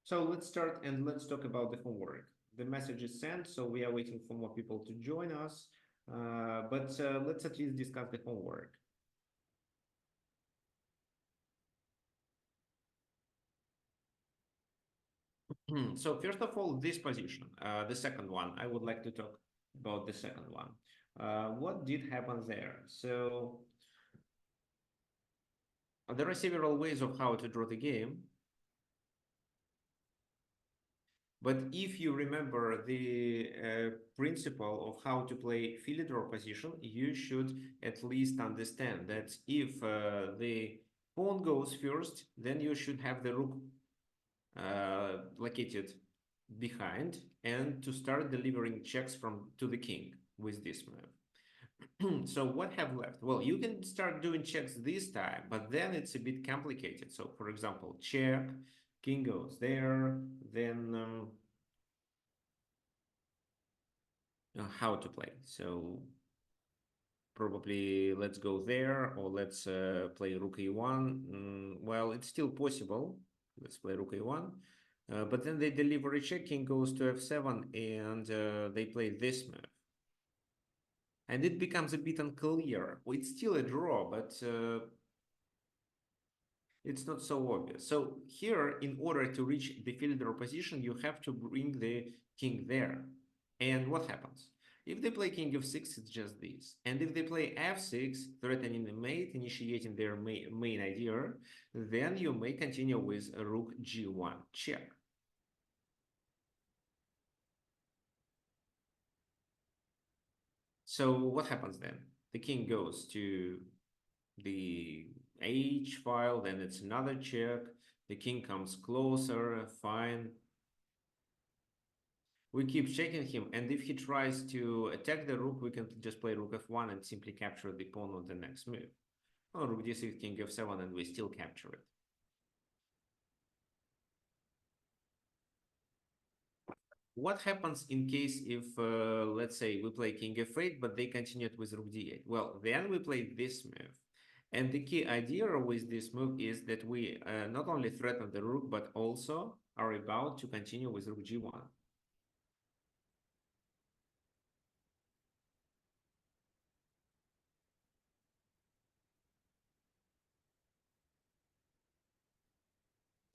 So let's start and let's talk about the homework. The message is sent, so we are waiting for more people to join us. But let's at least discuss the homework. So first of all, this position, the second one, I would like to talk about the second one. What did happen there? So there are several ways of how to draw the game. But if you remember the principle of how to play file draw position, you should at least understand that if the pawn goes first, then you should have the rook located behind and to start delivering checks from to the king with this move. So what have left? Well, you can start doing checks this time, but then it's a bit complicated. So for example, check, king goes there, then how to play. So probably let's go there, or let's play rook e1. Well, it's still possible. Let's play rook e1. But then they deliver a check, king goes to f7, and they play this move. And it becomes a bit unclear. Well, it's still a draw, but it's not so obvious. So here, in order to reach the file draw position, you have to bring the king there. And what happens? If they play king f6, it's just this. And if they play f6, threatening the mate, initiating their main idea, then you may continue with rook g1 check. So what happens then? The king goes to the h file, then it's another check. The king comes closer, fine. We keep checking him, and if he tries to attack the rook, we can just play rook f1 and simply capture the pawn on the next move. Or rook d6, king f7, and we still capture it. What happens in case if, let's say, we play king f8, but they continued with rook d8? Well, then we play this move. And the key idea with this move is that we not only threaten the rook, but also are about to continue with rook g1.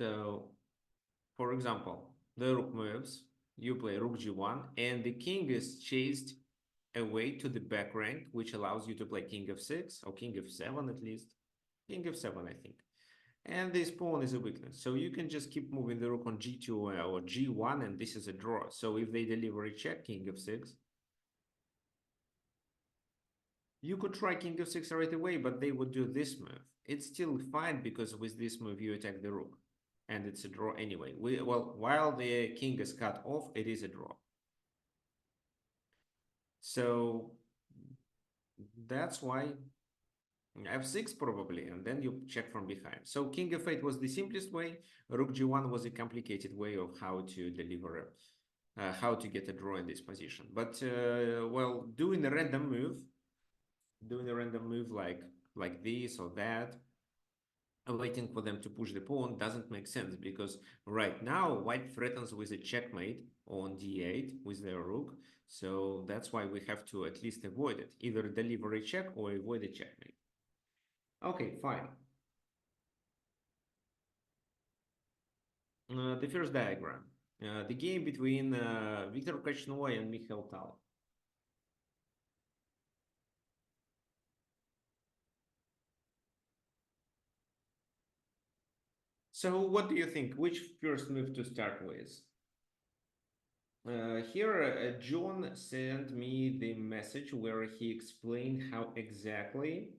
So, for example, the rook moves, you play rook g1, and the king is chased away to the back rank, which allows you to play king f6, or king f7 at least. King f7, I think. And this pawn is a weakness. So you can just keep moving the rook on g2 or g1, and this is a draw. So if they deliver a check, king f6, you could try king f6 right away, but they would do this move. It's still fine because with this move you attack the rook, and it's a draw anyway. Well, while the king is cut off, it is a draw. So that's why f6 probably, and then you check from behind. So king f8 was the simplest way. Rook g1 was a complicated way of how to deliver, how to get a draw in this position. But well, doing a random move like this or that, waiting for them to push the pawn doesn't make sense, because right now white threatens with a checkmate on d8 with their rook. So that's why we have to at least avoid it, either deliver a check or avoid a checkmate. Okay, fine. The first diagram, the game between Viktor Kachnoi and Mikhail Tal. So what do you think? Which first move to start with? Here, John sent me the message where he explained how exactly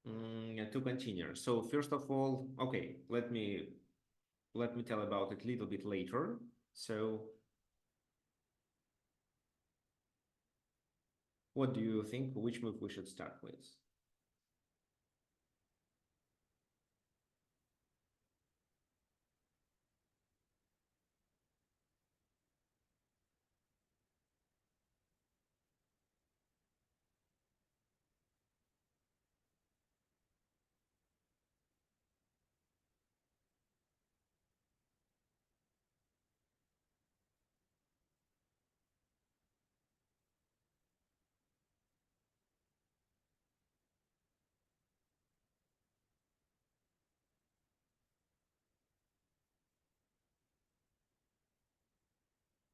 to continue. So first of all, okay, let me tell about it a little bit later. So what do you think? Which move we should start with?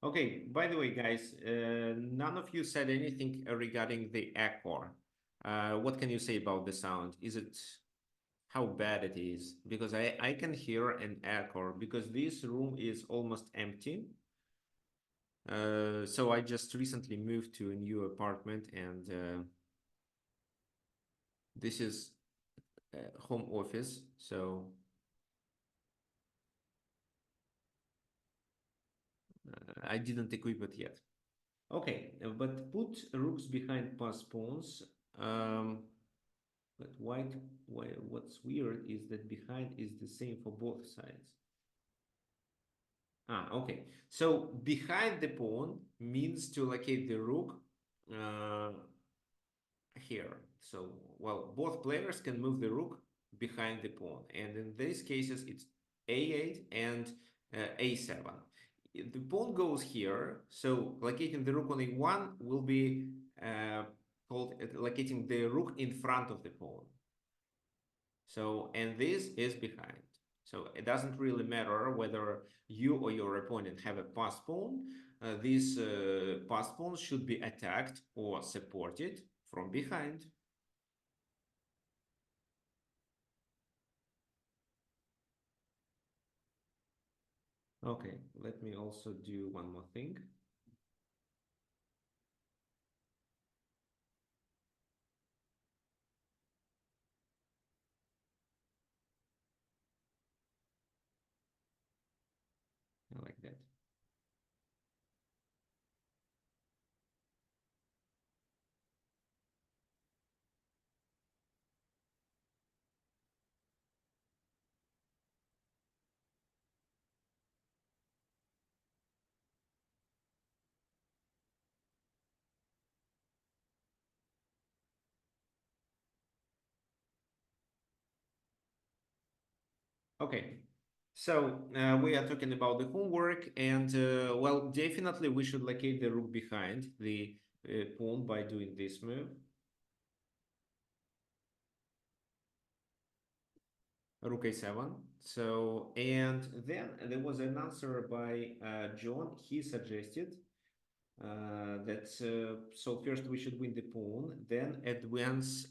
Okay, by the way, guys, none of you said anything regarding the echo. What can you say about the sound? Is it how bad it is? Because I can hear an echo because this room is almost empty. So I just recently moved to a new apartment and this is home office. So I didn't equip it yet. Okay, but put rooks behind pass pawns. Um, but what's weird is that behind is the same for both sides. Ah, okay. So behind the pawn means to locate the rook uh, here. So, well, both players can move the rook behind the pawn. And in these cases, it's a8 and a7. The pawn goes here, so locating the rook on a1 will be called locating the rook in front of the pawn. So, and this is behind. So it doesn't really matter whether you or your opponent have a pass pawn. This pass pawn should be attacked or supported from behind. Okay, let me also do one more thing. I like that. Okay, so we are talking about the homework, and well, definitely we should locate the rook behind the pawn by doing this move. Rook a7. So, and then there was an answer by John. He suggested that so first we should win the pawn, then advance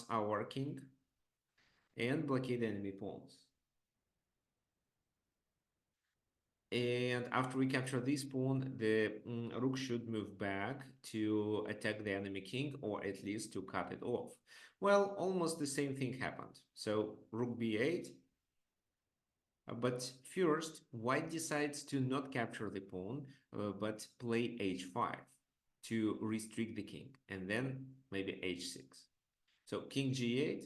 our king and blockade enemy pawns. And after we capture this pawn, the rook should move back to attack the enemy king, or at least to cut it off. Well, almost the same thing happened. So rook b8. But first, white decides to not capture the pawn, but play h5 to restrict the king, and then maybe h6. So king g8.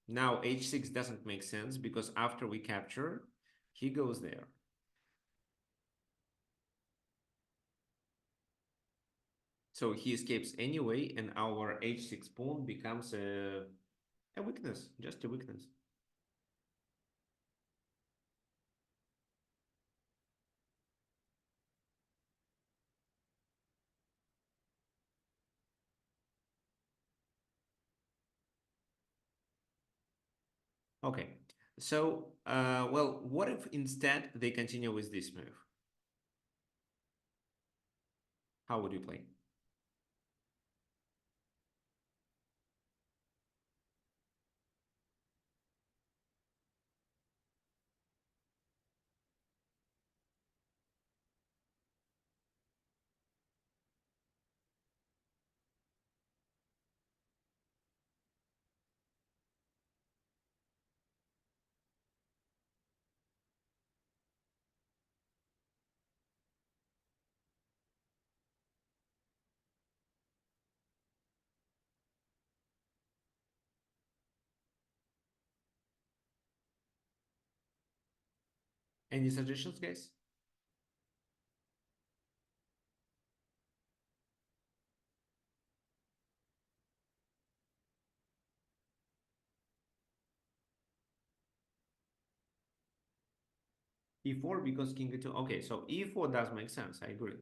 Now h6 doesn't make sense because after we capture, he goes there. So he escapes anyway, and our h6 pawn becomes a weakness, just a weakness. Okay, so, well, what if instead they continue with this move? How would you play? Any suggestions, guys? E4 because king e2. Okay, so e4 does make sense. I agree.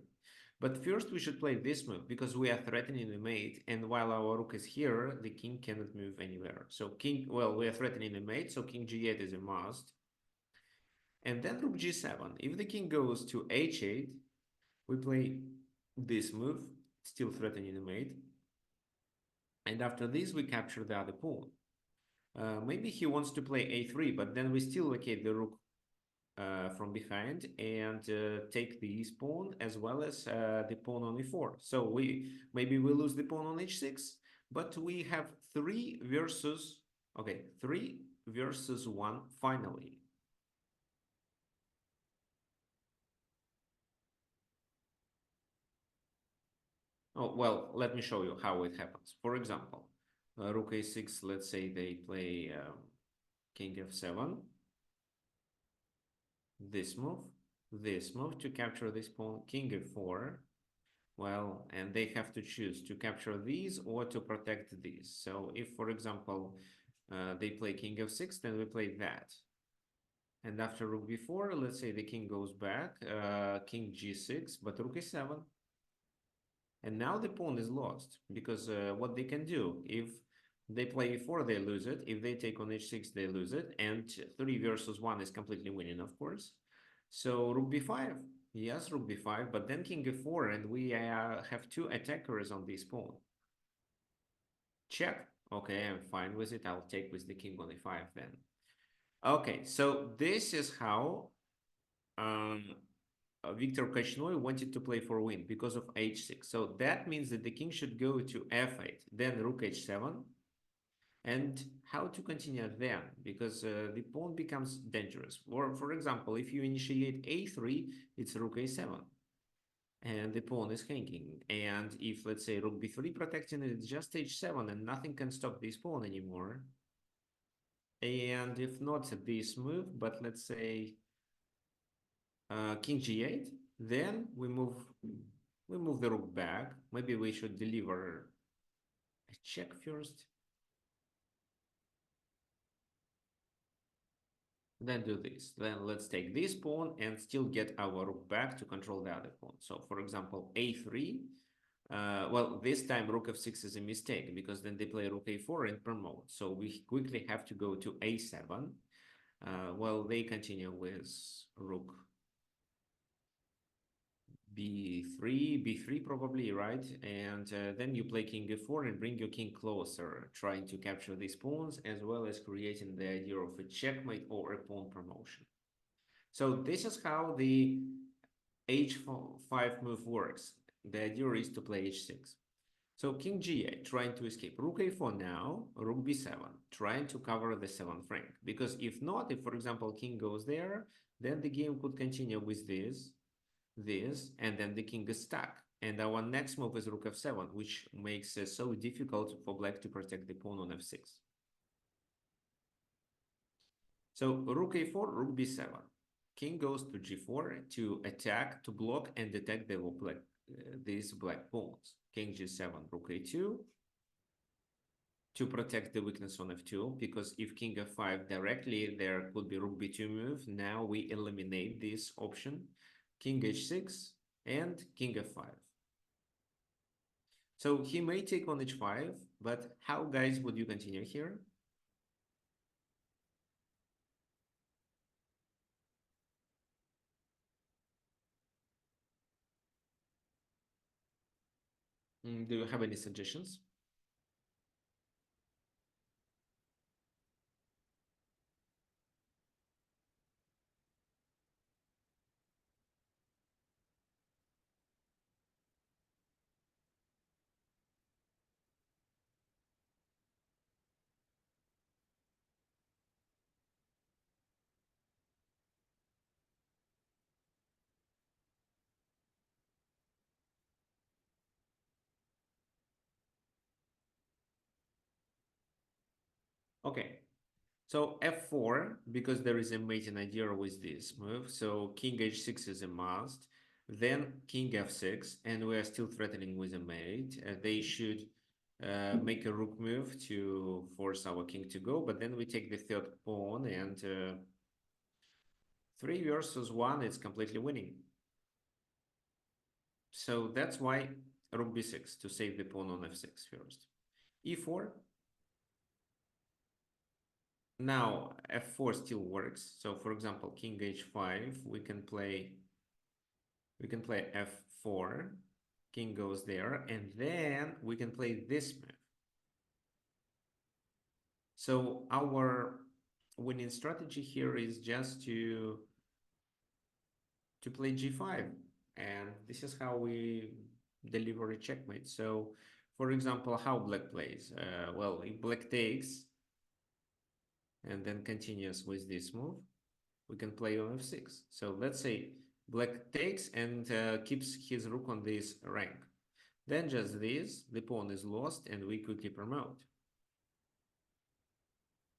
But first we should play this move because we are threatening the mate, and while our rook is here, the king cannot move anywhere. So king, well, we are threatening the mate, so king g8 is a must. And then rook g7. If the king goes to h8, We play this move, still threatening the mate. And after this, we capture the other pawn. Maybe he wants to play a3, but then we still locate the rook from behind and take this pawn as well as the pawn on e4. So maybe we lose the pawn on h6, but we have 3 versus 1 finally. Oh, well, let me show you how it happens. For example, rook a6, let's say they play king f7, this move to capture this pawn, king f4. Well, and they have to choose to capture these or to protect these. So if, for example, they play king f6, then we play that. And after rook b4, let's say the king goes back, king g6, but rook a7. And now the pawn is lost, because what they can do, if they play e4, they lose it. If they take on h6, they lose it. And 3 versus 1 is completely winning, of course. So rook b5. Yes, rook b5, but then king f4, and we have 2 attackers on this pawn. Check. Okay, I'm fine with it. I'll take with the king on e5 then. Okay, so this is how Victor Kachnoi wanted to play for win because of h6. So that means that the king should go to f8, then rook h7. And how to continue then? Because the pawn becomes dangerous. Or, for example, if you initiate a3, it's rook a7. And the pawn is hanging. And if, let's say, rook b3 protecting it, it's just h7, and nothing can stop this pawn anymore. And if not this move, but let's say king g8, then we move the rook back. Maybe we should deliver a check first. Then do this. Then let's take this pawn and still get our rook back to control the other pawn. So, for example, a3. Well, this time rook f6 is a mistake because then they play rook a4 and promote. So we quickly have to go to a7. Well, they continue with rook b3 probably, right? And then you play king f4 and bring your king closer, trying to capture these pawns as well as creating the idea of a checkmate or a pawn promotion. So this is how the h5 move works. The idea is to play h6. So king g8, trying to escape. Rook a4 now, rook b7, trying to cover the 7th rank. Because if not, if, for example, king goes there, then the game could continue with this, and then the king is stuck. And our next move is rook f7, which makes it so difficult for black to protect the pawn on f6. So rook a4, rook b7. King goes to g4 to attack, to block and attack these black pawns. King g7, rook a2 to protect the weakness on f2, because if king f5 directly, there could be rook b2 move. Now we eliminate this option. King h6 and king f5. So he may take on h5, but how, guys, would you continue here? Do you have any suggestions? Okay, so f4, because there is a mating idea with this move. So king h6 is a must. Then king f6, and we are still threatening with a mate. They should make a rook move to force our king to go, but then we take the 3rd pawn, and 3 versus 1 is completely winning. So that's why rook b6, to save the pawn on f6 first. e4. Now f4 still works. So for example, king h5, we can play 4, king goes there, and then we can play this move. So our winning strategy here is just to play g5, and this is how we deliver a checkmate. So, for example, how black plays. Well, if black takes and then continues with this move, we can play on f6. So let's say black takes and keeps his rook on this rank. Then just this, the pawn is lost, and we quickly promote.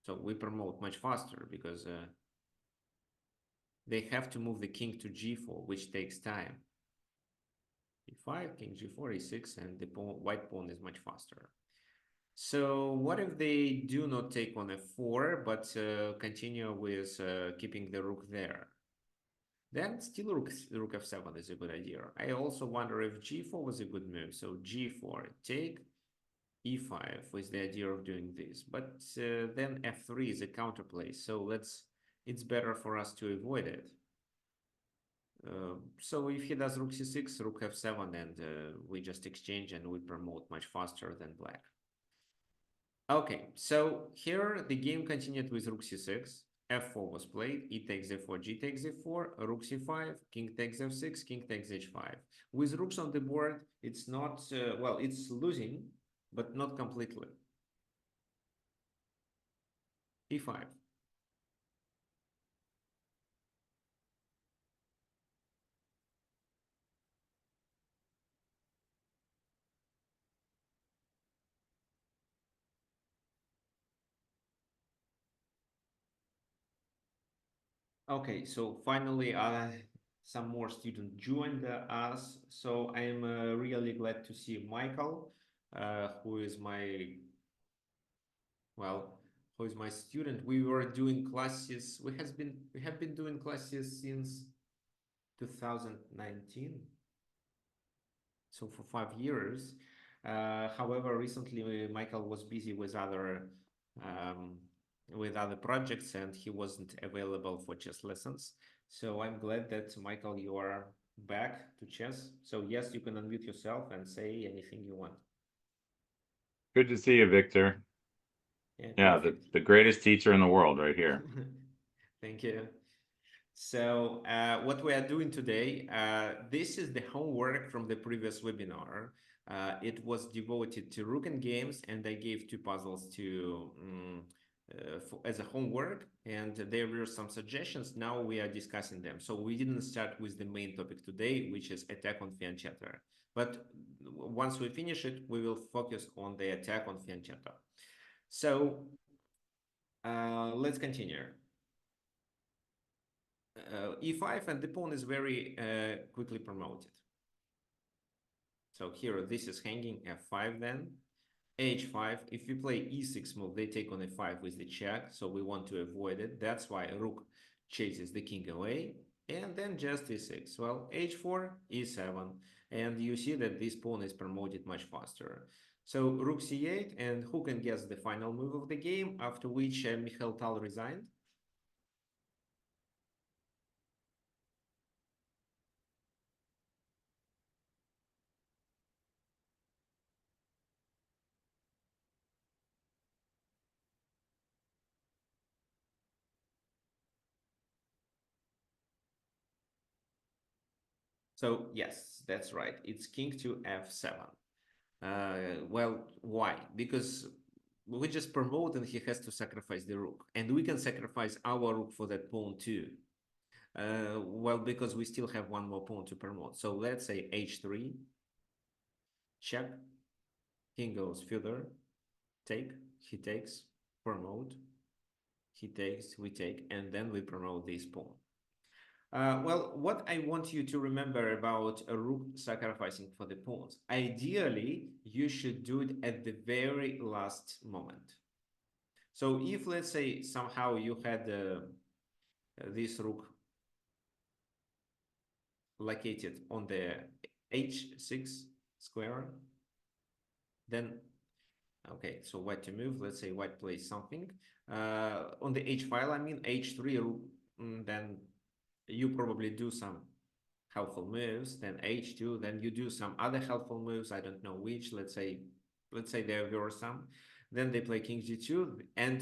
So we promote much faster because they have to move the king to g4, which takes time. e5, king g4, e6, and the white pawn is much faster. So what if they do not take on f4, but continue with keeping the rook there? Then still rook f7 is a good idea. I also wonder if g4 was a good move. So g4, take, e5 with the idea of doing this. But then f3 is a counterplay. So it's better for us to avoid it. So if he does rook c6, rook f7, and we just exchange and we promote much faster than black. Okay, so here the game continued with rook c6, f4 was played, e takes f4, g takes f4, rook c5, king takes f6, king takes h5. With rooks on the board, it's not, well, it's losing, but not completely. e5. Okay, so finally, some more students joined us. So I'm really glad to see Michael, who is my, well, who is my student. We were doing classes. We have been doing classes since 2019. So for 5 years. However, recently Michael was busy um, with other projects and he wasn't available for chess lessons. So I'm glad that Michael, you are back to chess. So yes, you can unmute yourself and say anything you want. Good to see you, Victor. Yeah, the greatest teacher in the world right here. Thank you. So what we are doing today, this is the homework from the previous webinar. It was devoted to rook and games, and I gave 2 puzzles to as a homework, and there were some suggestions. Now we are discussing them. So we didn't start with the main topic today, which is attack on Fianchetto. But once we finish it, we will focus on the attack on Fianchetto. So let's continue. e5, and the pawn is very quickly promoted. So here, this is hanging f5 then. h5, if we play e6 move, they take on f5 with the check, so we want to avoid it. That's why rook chases the king away, and then just e6. Well, h4, e7, and you see that this pawn is promoted much faster. So rook c8, and who can guess the final move of the game, after which Mikhail Tal resigned? So yes, that's right. It's king to f7. Well, why? Because we just promote and he has to sacrifice the rook. And we can sacrifice our rook for that pawn too. Well, because we still have one more pawn to promote. So let's say h3, check, king goes further, take, he takes, promote, he takes, we take, and then we promote this pawn. Well, what I want you to remember about a rook sacrificing for the pawns, ideally, you should do it at the very last moment. So if, let's say, somehow you had this rook located on the h6 square, then, okay, so white to move, let's say white plays something. On the h file, I mean h3 rook, then you probably do some helpful moves, then h2, then you do some other helpful moves, I don't know which, let's say there were some, then they play king g2, and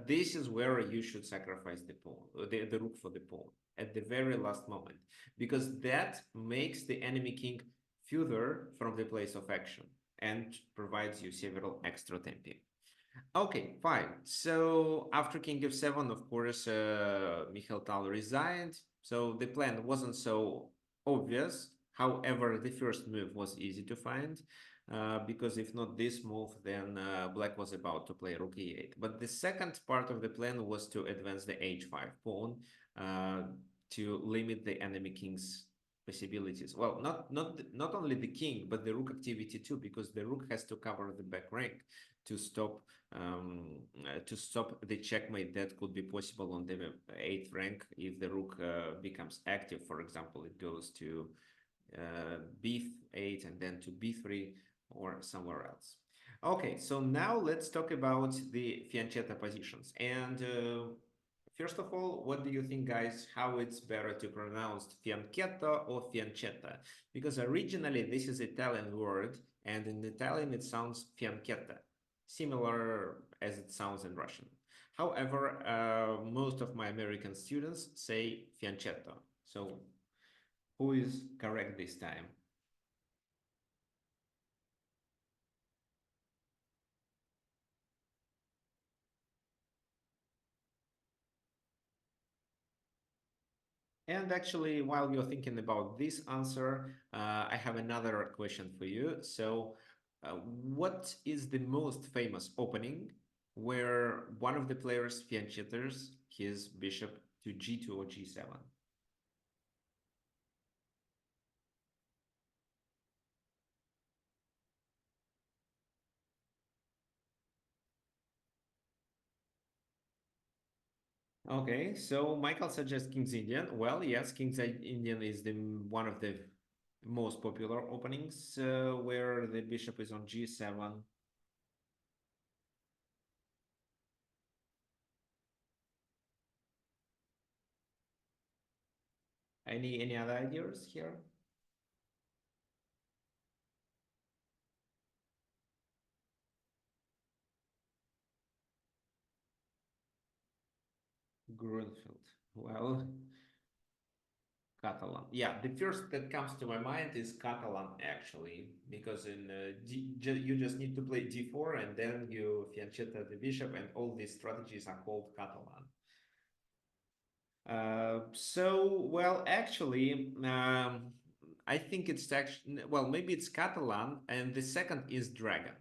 this is where you should sacrifice the pawn, the rook for the pawn at the very last moment, because that makes the enemy king further from the place of action and provides you several extra tempi. Okay, fine. So after king f7, of course, Mikhail Tal resigned. So the plan wasn't so obvious. However, the first move was easy to find because if not this move, then black was about to play rook e8. But the second part of the plan was to advance the h5 pawn to limit the enemy king's possibilities. Well, not only the king, but the rook activity too, because the rook has to cover the back rank to stop the checkmate that could be possible on the 8th rank if the rook becomes active. For example, it goes to b8 and then to b3 or somewhere else. Okay, so now let's talk about the fianchetto positions. And first of all, what do you think, guys, how it's better to pronounce fianchetto or fiancetta? Because originally this is Italian word, and in Italian it sounds fianchetto, similar as it sounds in Russian. However, most of my American students say fianchetto. So who is correct this time? And actually, while you're thinking about this answer, I have another question for you. So, what is the most famous opening where one of the players fianchettos his bishop to g2 or g7? Okay, so Michael suggests King's Indian. Well, yes, King's Indian is the one of the most popular openings where the bishop is on g7. Any other ideas here? Grunfeld. Well, Catalan. Yeah, the first that comes to my mind is Catalan actually, because in you just need to play d4 and then you fianchetto the bishop, and all these strategies are called Catalan. So, well, actually, I think it's actually, well, maybe it's Catalan, and the second is Dragon.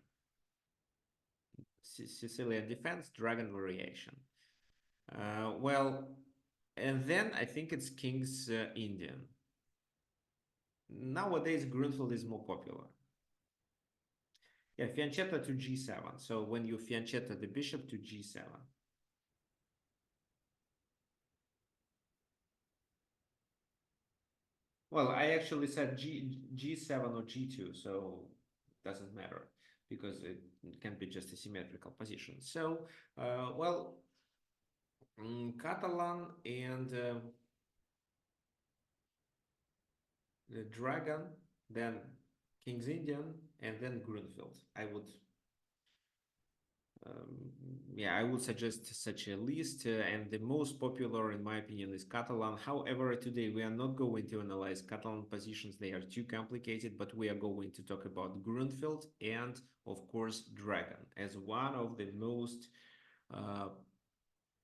Sicilian Defense, Dragon Variation. Well, and then I think it's King's Indian. Nowadays, Grunfeld is more popular. Yeah, fianchetto to g7. So when you fianchetto the bishop to g7. Well, I actually said g7 or g2, so it doesn't matter because it can be just a symmetrical position. So, well, Catalan and the Dragon, then King's Indian, and then Grunfeld. Yeah, I would suggest such a list, and the most popular, in my opinion, is Catalan. However, today we are not going to analyze Catalan positions; they are too complicated. But we are going to talk about Grunfeld and, of course, Dragon as one of the most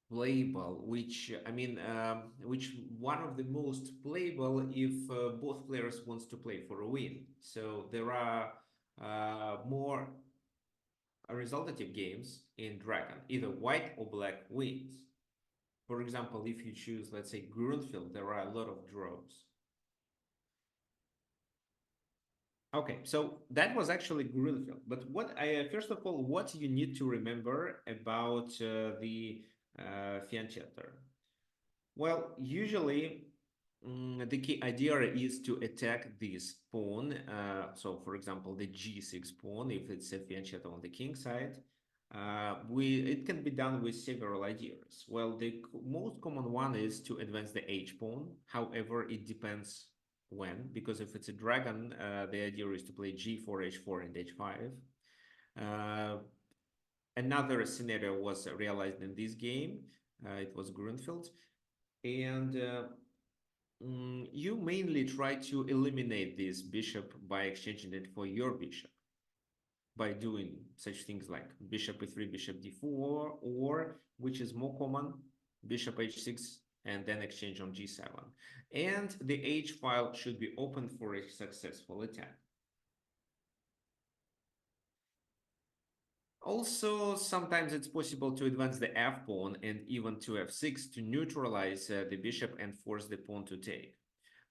playable. Which one of the most playable if both players wants to play for a win. So there are more resultative games in Dragon, either white or black wins. For example, if you choose, let's say, Grunfeld, there are a lot of draws. Okay, so that was actually Grunfeld. But what first of all, what you need to remember about the Fianchetto? Well, usually the key idea is to attack this pawn. So, for example, the g6 pawn, if it's a fianchetto on the king side, it can be done with several ideas. Well, the most common one is to advance the h pawn. However, it depends When? Because if it's a dragon, the idea is to play g4, h4, and h5. Another scenario was realized in this game. It was Grunfeld. And you mainly try to eliminate this bishop by exchanging it for your bishop, by doing such things like bishop e3, bishop d4, or, which is more common, bishop h6, and then exchange on g7. And the h file should be open for a successful attack. Also, sometimes it's possible to advance the f pawn and even to f6 to neutralize the bishop and force the pawn to take.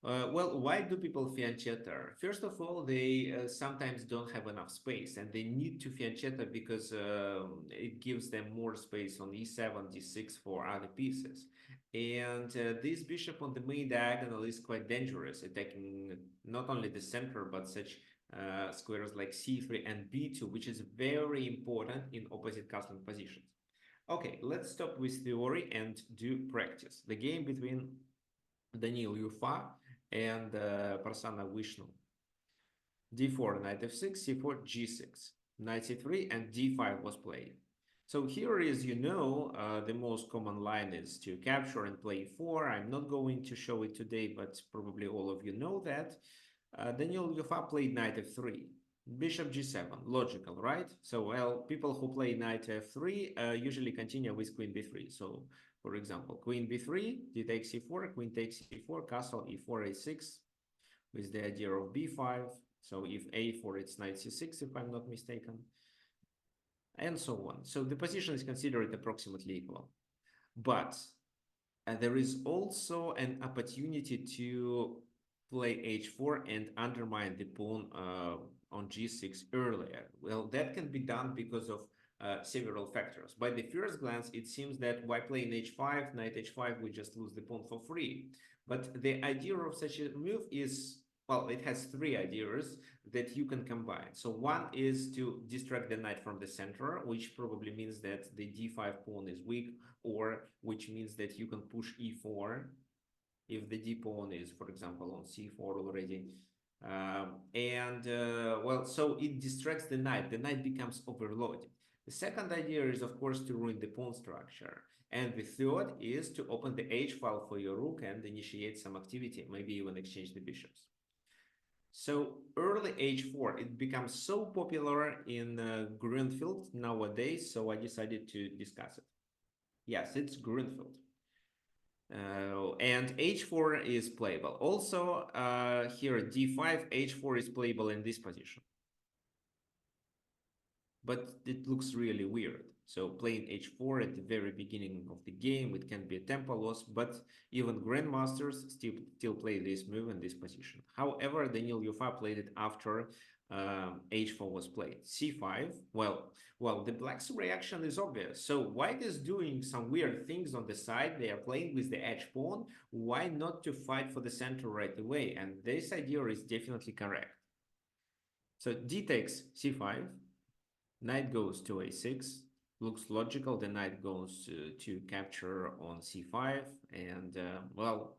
Well, why do people fianchetto? First of all, they sometimes don't have enough space and they need to fianchetto because it gives them more space on e7, d6 for other pieces. And this bishop on the main diagonal is quite dangerous, attacking not only the center, but such squares like c3 and b2, which is very important in opposite castling positions. Okay, let's stop with theory and do practice. The game between Daniil Yufa and Prasanna Vishnu. d4, knight f6, c4, g6, knight c3, and d5 was played. So here is, the most common line is to capture and play e4. I'm not going to show it today, but probably all of you know that. Daniil Yufa played knight f3, bishop g7, logical, right? So, well, people who play knight f3 usually continue with queen b3. So, for example, queen b3, d takes c4, queen takes c4, castle e4, a6, with the idea of b5. So if a4, it's knight c6, if I'm not mistaken, and so on. So the position is considered approximately equal. But there is also an opportunity to play h4 and undermine the pawn on g6 earlier. Well, that can be done because of several factors. By the first glance, it seems that by playing h5, knight h5, we just lose the pawn for free. But the idea of such a move is, well, it has three ideas that you can combine. So one is to distract the knight from the center, which probably means that the d5 pawn is weak, or which means that you can push e4 if the d pawn is, for example, on c4 already. Well, so it distracts the knight. The knight becomes overloaded. The second idea is, of course, to ruin the pawn structure. And the third is to open the h file for your rook and initiate some activity, maybe even exchange the bishops. So early h4, it becomes so popular in Grunfeld nowadays, so I decided to discuss it. Yes, it's Grunfeld. And h4 is playable. Also, here at d5, h4 is playable in this position. But it looks really weird. So playing h4 at the very beginning of the game, it can be a tempo loss, but even grandmasters still play this move in this position. However, Daniil Yufa played it after h4 was played. c5, well, the black's reaction is obvious. So white is doing some weird things on the side. They are playing with the edge pawn. Why not to fight for the center right away? And this idea is definitely correct. So d takes c5, knight goes to a6. Looks logical. The knight goes to capture on c5, and well,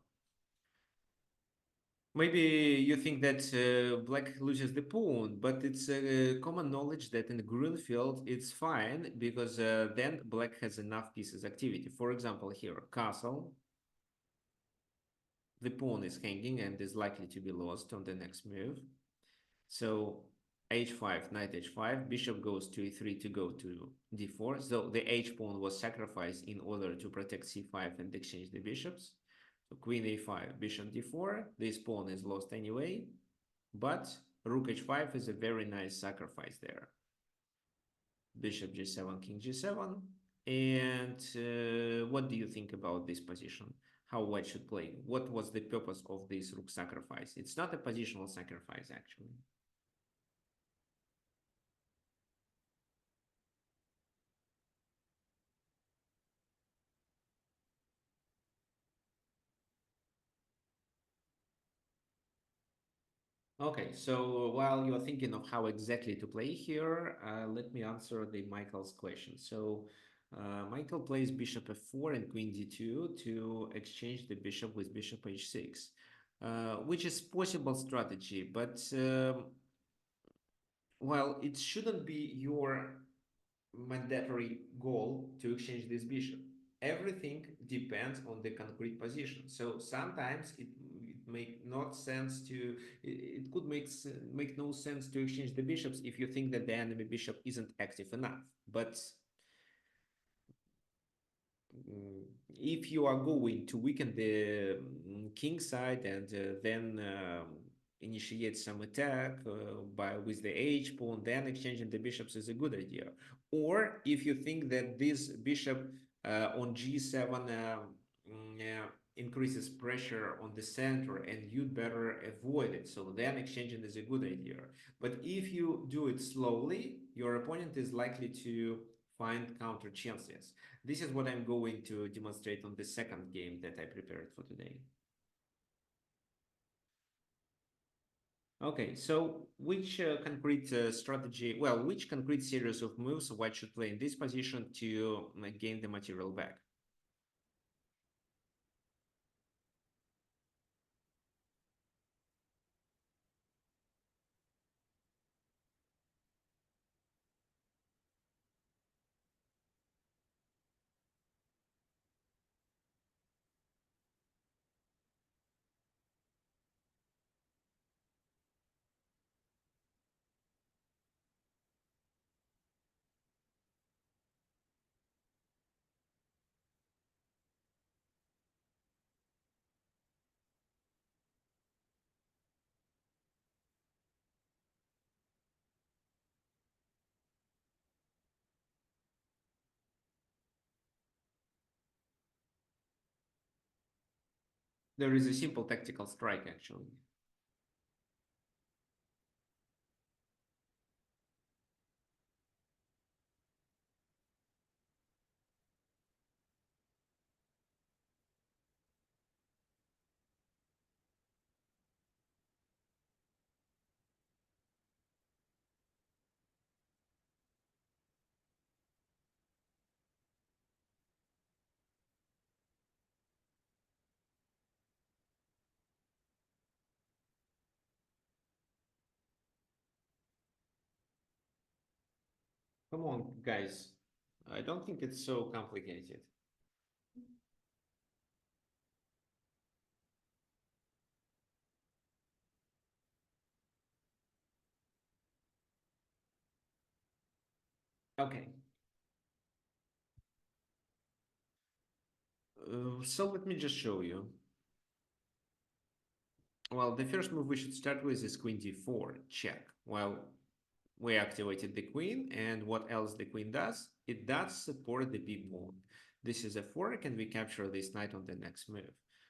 maybe you think that black loses the pawn, but it's common knowledge that in Grunfeld it's fine because then black has enough pieces activity. For example, here, castle. The pawn is hanging and is likely to be lost on the next move. So h5, knight h5, bishop goes to e3 to go to d4. So the h-pawn was sacrificed in order to protect c5 and exchange the bishops. So queen a5, bishop d4. This pawn is lost anyway, but rook h5 is a very nice sacrifice there. Bishop g7, king g7. And what do you think about this position? How white should play? What was the purpose of this rook sacrifice? It's not a positional sacrifice, actually. Okay, so while you're thinking of how exactly to play here, let me answer the Michael's question. So Michael plays bishop f4 and queen d2 to exchange the bishop with bishop h6. which is possible strategy, but well, it shouldn't be your mandatory goal to exchange this bishop. Everything depends on the concrete position. So sometimes it make not sense to it could make no sense to exchange the bishops if you think that the enemy bishop isn't active enough. But if you are going to weaken the king side and then initiate some attack with the h pawn, then exchanging the bishops is a good idea. Or if you think that this bishop on g7 increases pressure on the center and you'd better avoid it, so then exchanging is a good idea. But if you do it slowly, your opponent is likely to find counter chances. This is what I'm going to demonstrate on the second game that I prepared for today. Okay, so which concrete strategy, well, which concrete series of moves white should play in this position to gain the material back? There is a simple tactical strike, actually. Come on, guys. I don't think it's so complicated. Okay. So let me just show you. Well, the first move we should start with is queen d4, check. Well, we activated the queen, and what else the queen does? It does support the b pawn. This is a fork, and we capture this knight on the next move.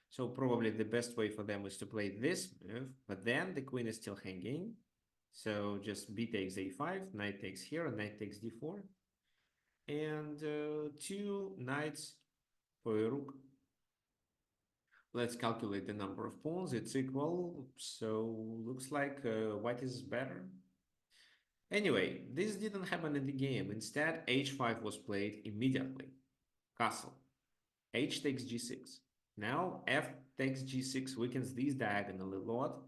So probably the best way for them is to play this move, but then the queen is still hanging. So just b takes a5, knight takes here, and knight takes d4. And two knights for a rook. Let's calculate the number of pawns. It's equal, so looks like white is better. Anyway, this didn't happen in the game. Instead, h5 was played immediately. Castle. H takes g6. Now f takes g6 weakens this diagonal a lot.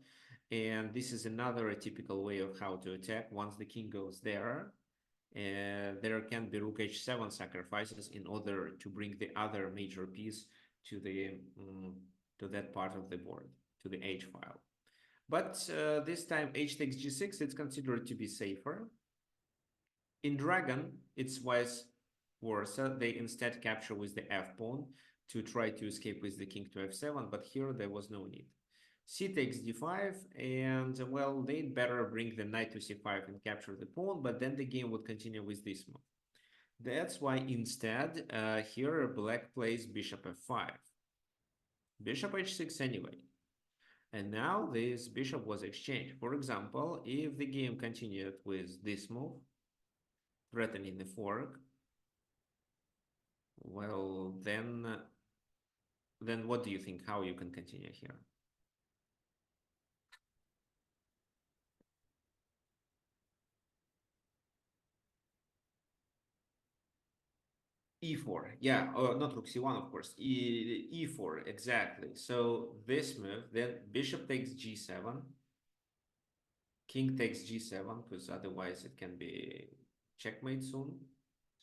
And this is another typical way of how to attack. Once the king goes there, there can be rook h7 sacrifices in order to bring the other major piece to the to that part of the board, to the h file. But this time h takes g6, it's considered to be safer. In Dragon, it's vice versa. They instead capture with the f pawn to try to escape with the king to f7, but here there was no need. C takes d5, and well, they'd better bring the knight to c5 and capture the pawn, but then the game would continue with this move. That's why instead, here black plays bishop f5. Bishop h6 anyway. And now this bishop was exchanged. For example, if the game continued with this move, threatening the fork, well, then what do you think? How you can continue here? e4, yeah, not rook c1, of course, e4, exactly. So this move, then bishop takes g7, king takes g7, because otherwise it can be checkmate soon.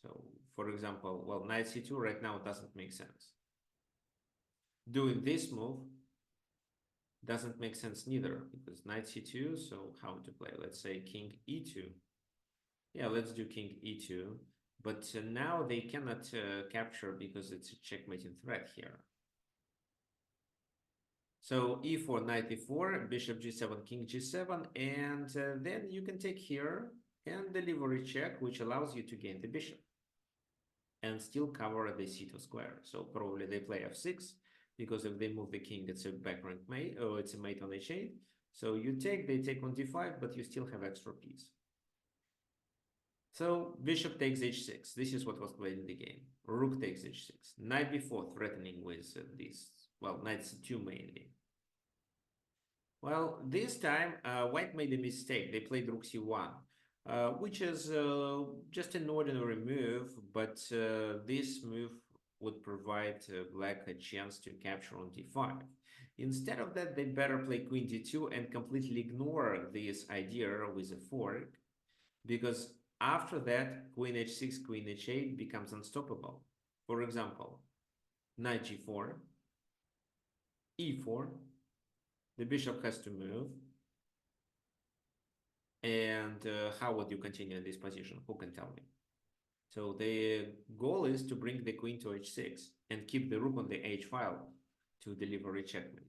So, for example, well, knight c2 right now doesn't make sense. Doing this move doesn't make sense neither, because knight c2, so how to play? Let's say king e2. Yeah, let's do king e2. But now they cannot capture because it's a checkmating threat here. So e4, knight e4, bishop g7, king g7, and then you can take here and deliver a check, which allows you to gain the bishop and still cover the c2 square. So probably they play f6, because if they move the king, it's a back rank mate, or it's a mate on h8. So you take, they take on d5, but you still have extra piece. So bishop takes h6. This is what was played in the game. Rook takes h6. Knight b4, threatening with this. Well, knight c2 mainly. Well, this time white made a mistake. They played rook c1, which is just an ordinary move, but this move would provide black a chance to capture on d5. Instead of that, they better play queen d2 and completely ignore this idea with a fork, because after that, queen h6, queen h8 becomes unstoppable. For example, knight g4, e4, the bishop has to move. And how would you continue in this position? Who can tell me? So the goal is to bring the queen to h6 and keep the rook on the h file to deliver a checkmate.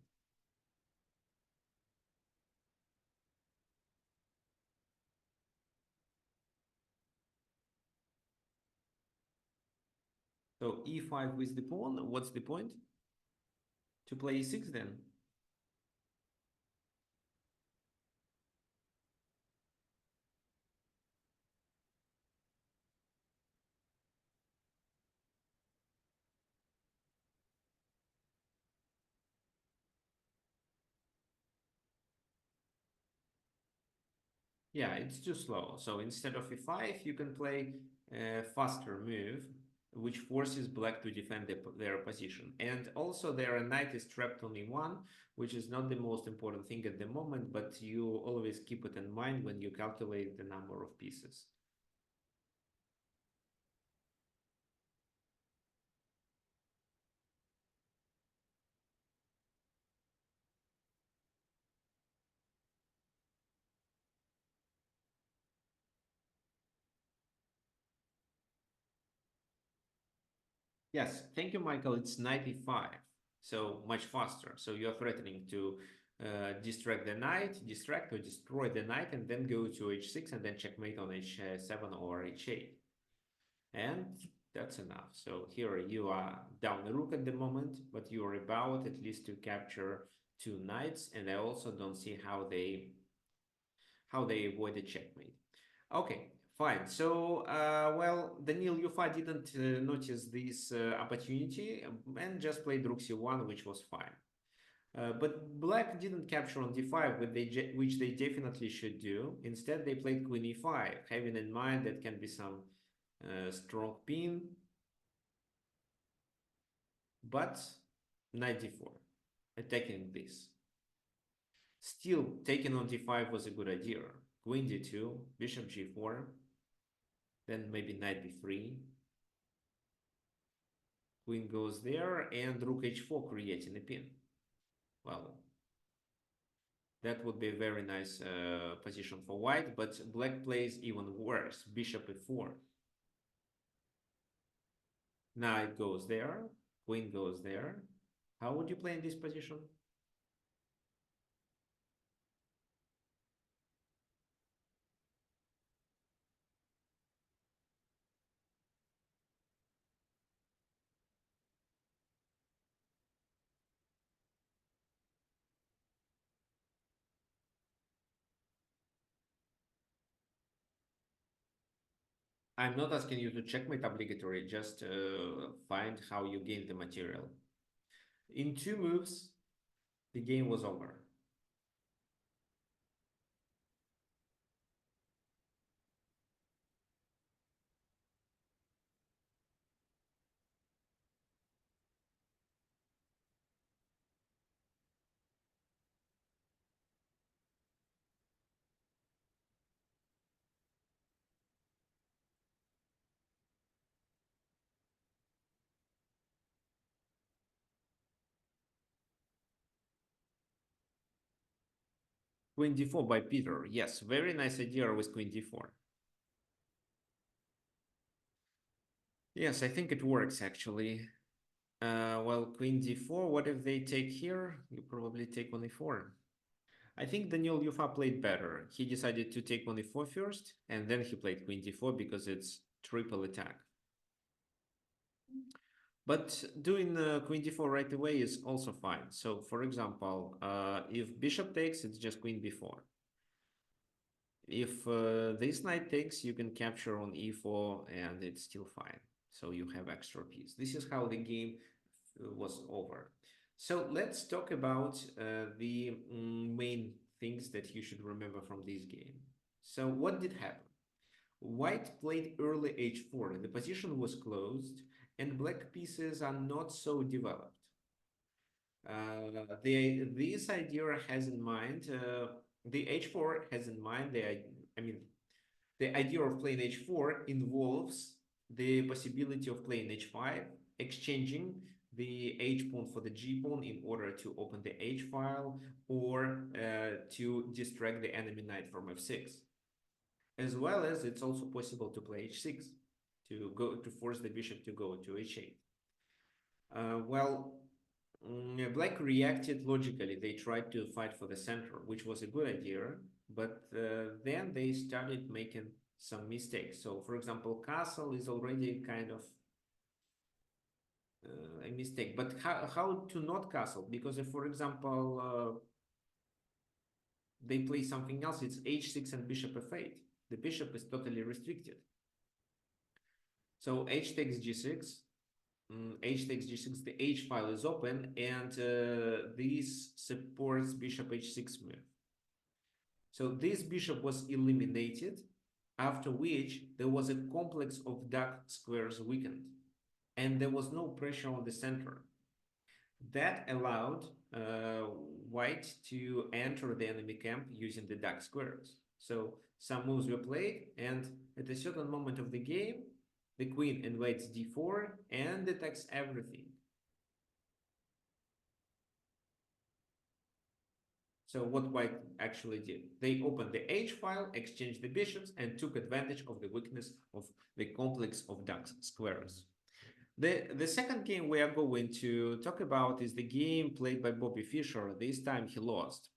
So e5 with the pawn, what's the point? To play e6 then? Yeah, it's too slow. So instead of e5, you can play a faster move, which forces black to defend their position. And also their knight is trapped on e1, which is not the most important thing at the moment, but you always keep it in mind when you calculate the number of pieces. Yes, thank you, Michael. It's 95, so much faster. So you're threatening to distract the knight, distract or destroy the knight, and then go to h6 and then checkmate on h7 or h8. And that's enough. So here you are down the rook at the moment, but you are about at least to capture two knights, and I also don't see how they avoid a checkmate. Okay, fine. So, well, Daniil Yufa didn't notice this opportunity and just played rook c1, which was fine. But black didn't capture on d5, which they definitely should do. Instead, they played queen e5, having in mind that can be some strong pin. But knight d4, attacking this. Still, taking on d5 was a good idea. Queen d2, bishop g4, then maybe knight b3. Queen goes there, and rook h4 creating a pin. Well, that would be a very nice position for white, but black plays even worse. Bishop e4. Knight goes there, queen goes there. How would you play in this position? I'm not asking you to checkmate obligatory, just find how you gain the material. In two moves, the game was over. Queen d4 by Peter. Yes, very nice idea with queen d4. Yes, I think it works actually. Well, queen d4, what if they take here? You probably take on e4. I think Daniel Yufa played better. He decided to take on e4 first, and then he played queen d4 because it's triple attack. But doing queen d4 right away is also fine. So, for example, if bishop takes, it's just queen b4. If this knight takes, you can capture on e4 and it's still fine. So you have extra piece. This is how the game was over. So let's talk about the main things that you should remember from this game. So what did happen? White played early h4. The position was closed and black pieces are not so developed. This idea has in mind the h4 has in mind the idea of playing h4 involves the possibility of playing h5, exchanging the h pawn for the g pawn in order to open the h file or to distract the enemy knight from f6. As well as it's also possible to play h6 to force the bishop to go to h8. Black reacted logically. They tried to fight for the center, which was a good idea, but then they started making some mistakes. So, for example, castle is already kind of a mistake. But how to not castle? Because if, for example, they play something else, it's h6 and bishop f8. The bishop is totally restricted. So h takes g6. H takes g6, the h file is open, and this supports bishop h6 move. So this bishop was eliminated, after which there was a complex of dark squares weakened, and there was no pressure on the center. That allowed white to enter the enemy camp using the dark squares. So some moves were played, and at a certain moment of the game, the queen invades d4 and attacks everything. So what white actually did, they opened the h file, exchanged the bishops, and took advantage of the weakness of the complex of dark squares. The second game we are going to talk about is the game played by Bobby Fischer. This time he lost.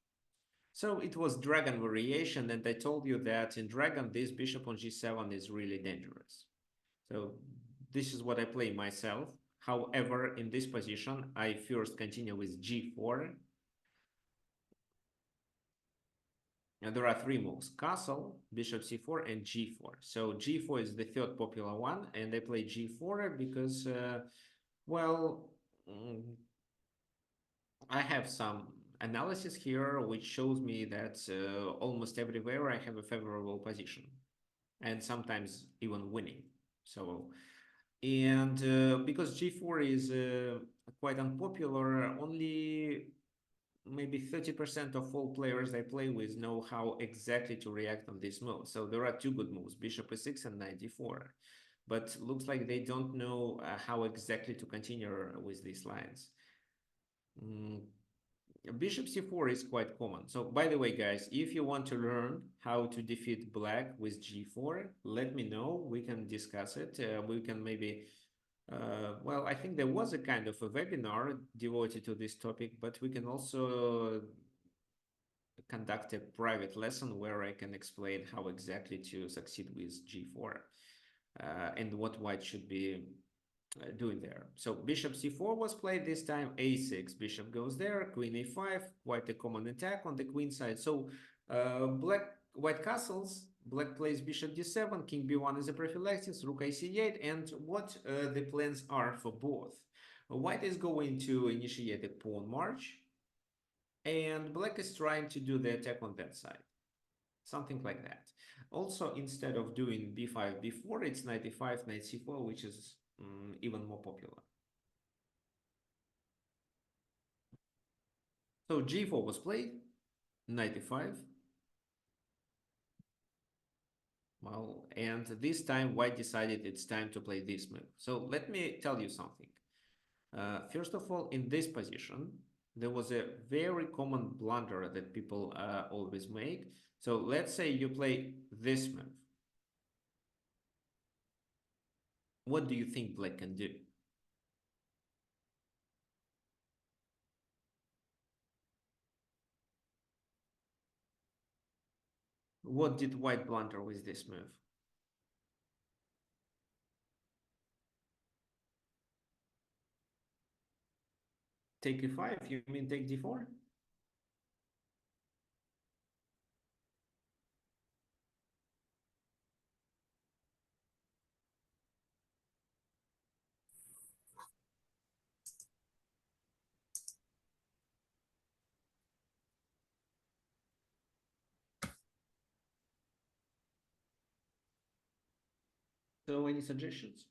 So it was dragon variation, and I told you that in dragon this bishop on g7 is really dangerous. So this is what I play myself. However, in this position, I first continue with g4. And there are three moves: castle, bishop c4, and g4. So g4 is the third popular one, and I play g4 because, I have some analysis here which shows me that almost everywhere I have a favorable position, and sometimes even winning. So, and because g4 is quite unpopular, only maybe 30% of all players I play with know how exactly to react on this move. So there are two good moves, bishop e6 and knight d4. But looks like they don't know how exactly to continue with these lines. Bishop c4 is quite common. So by the way, guys, if you want to learn how to defeat black with g4, let me know. We can discuss it. We can maybe I think there was a kind of a webinar devoted to this topic, but we can also conduct a private lesson where I can explain how exactly to succeed with g4 and what white should be doing there. So bishop c4 was played this time, a6, bishop goes there, queen a5, quite a common attack on the queen side. So white castles, black plays bishop d7, king b1 is a prophylaxis, rook ac8, and what the plans are for both. White is going to initiate a pawn march, and black is trying to do the attack on that side. Something like that. Also, instead of doing b5, b4, it's knight e5, knight c4, which is even more popular. So g4 was played, knight e5. Well, and this time white decided it's time to play this move. So let me tell you something. First of all, in this position, there was a very common blunder that people always make. So let's say you play this move. What do you think black can do? What did white blunder with this move? Take e5? You mean take d4? So any suggestions?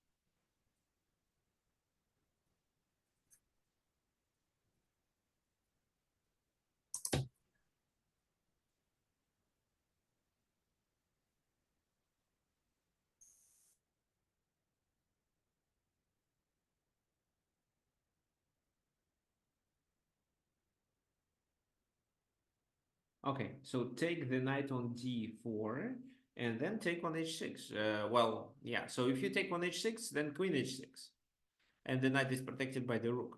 Okay, so take the knight on d4 and then take on h6. Well, yeah, so if you take on h6, then queen h6. And the knight is protected by the rook.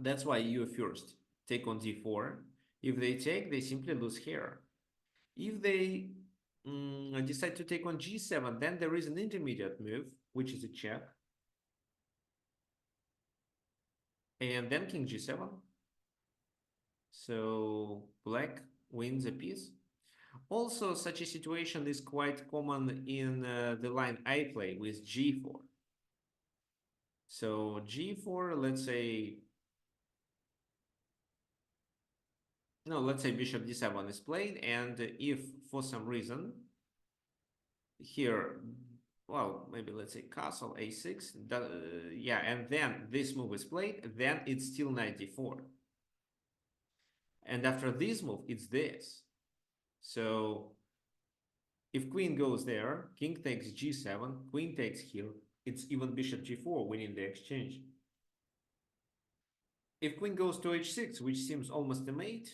That's why you first take on d4. If they take, they simply lose here. If they decide to take on g7, then there is an intermediate move, which is a check. And then king g7. So black wins a piece. Also, such a situation is quite common in the line I play with g4. So g4, let's say, no, let's say bishop d7 is played, and if for some reason here, well, maybe let's say castle a6, yeah, and then this move is played, then it's still knight d4. And after this move, it's this. So if queen goes there, king takes g7, queen takes here, it's even bishop g4 winning the exchange. If queen goes to h6, which seems almost a mate,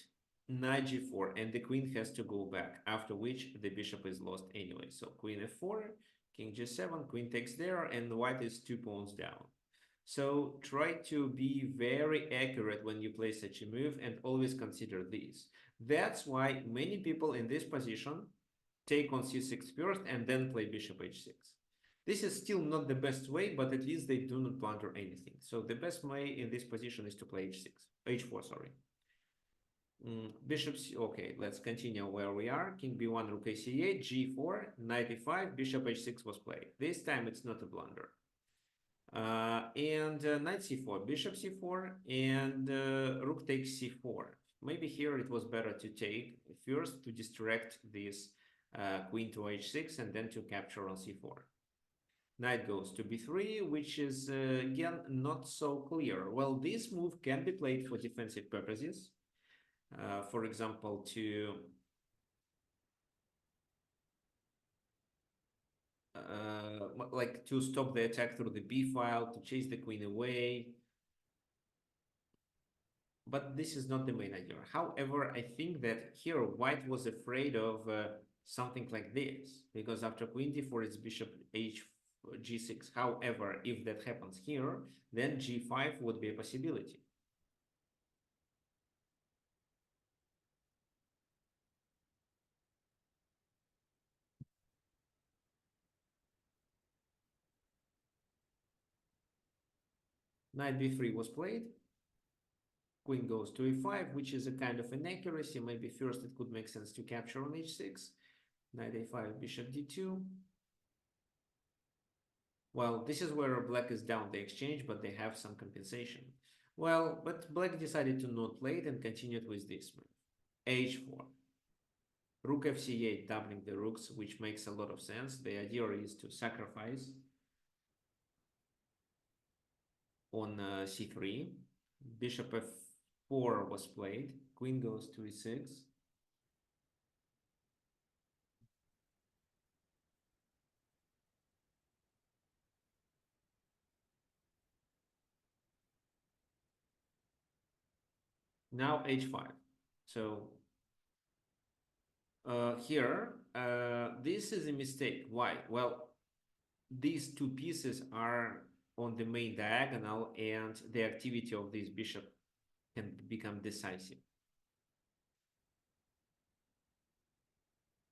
knight g4, and the queen has to go back, after which the bishop is lost anyway. So queen f4, king g7, queen takes there, and white is 2 pawns down. So try to be very accurate when you play such a move and always consider this. That's why many people in this position take on c6 first and then play bishop h6. This is still not the best way, but at least they do not blunder anything. So the best way in this position is to play h4, sorry. Bishop c, okay, let's continue where we are. King b1, rook a c8, g4, knight e5, bishop h6 was played. This time it's not a blunder. And knight c4, bishop c4, and rook takes c4. Maybe here it was better to take first to distract this queen to h6 and then to capture on c4. Knight goes to b3, which is again not so clear. Well, this move can be played for defensive purposes. For example, to like to stop the attack through the b file, to chase the queen away. But this is not the main idea. However, I think that here white was afraid of something like this, because after queen d4 it's bishop g6. However, if that happens here, then g5 would be a possibility. Knight b3 was played. Queen goes to e5, which is a kind of inaccuracy. Maybe first it could make sense to capture on h6. Knight a5, bishop d2. Well, this is where black is down the exchange, but they have some compensation. Well, but black decided to not play it and continued with this move. h4. Rook fc8, doubling the rooks, which makes a lot of sense. The idea is to sacrifice on c3. Bishop f4 was played. Queen goes to e6. Now h5. So here, this is a mistake. Why? Well, these two pieces are on the main diagonal, and the activity of this bishop can become decisive.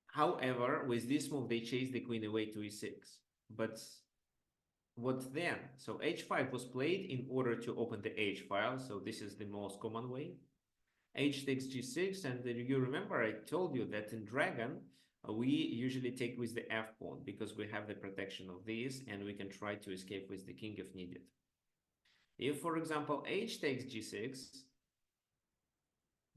However, with this move, they chase the queen away to e6. But what then? So h5 was played in order to open the h file. So this is the most common way. H takes g6, and you remember I told you that in Dragon, we usually take with the f pawn because we have the protection of this, and we can try to escape with the king if needed. If, for example, h takes g6,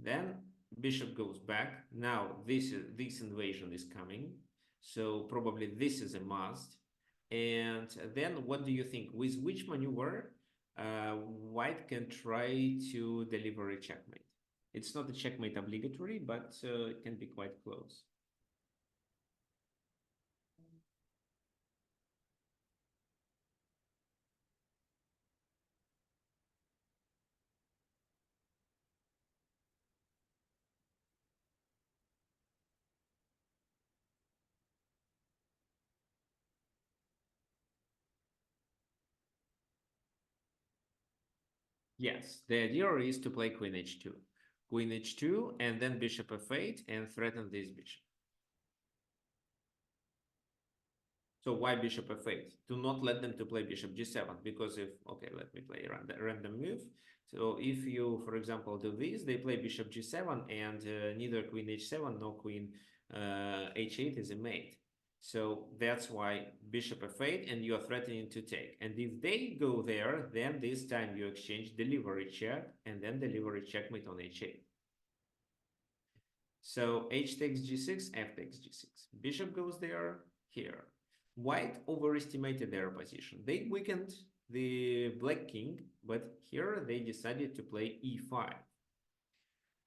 then bishop goes back. Now this invasion is coming, so probably this is a must. And then what do you think? With which maneuver white can try to deliver a checkmate? It's not a checkmate obligatory, but it can be quite close. Yes, the idea is to play queen h2. Queen h2 and then bishop f8 and threaten this bishop. So why bishop f8? Do not let them to play bishop g7, because if, okay, let me play a random move. So if you, for example, do this, they play bishop g7, and neither queen h7 nor queen h8 is a mate. So that's why bishop f8, and you are threatening to take. And if they go there, then this time you exchange delivery check, and then delivery checkmate on h8. So h takes g6, f takes g6. Bishop goes there, here. White overestimated their position. They weakened the black king, but here they decided to play e5.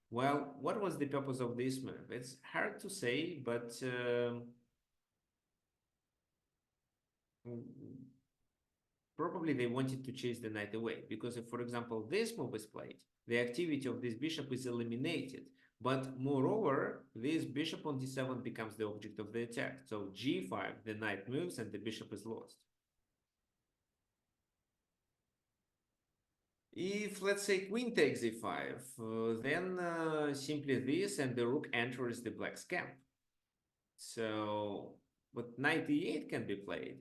Well, what was the purpose of this move? It's hard to say, but probably they wanted to chase the knight away, because if, for example, this move is played, the activity of this bishop is eliminated. But moreover, this bishop on d7 becomes the object of the attack. So g5, the knight moves and the bishop is lost. If, let's say, queen takes e5, then simply this, and the rook enters the black's camp. So, but knight e8 can be played.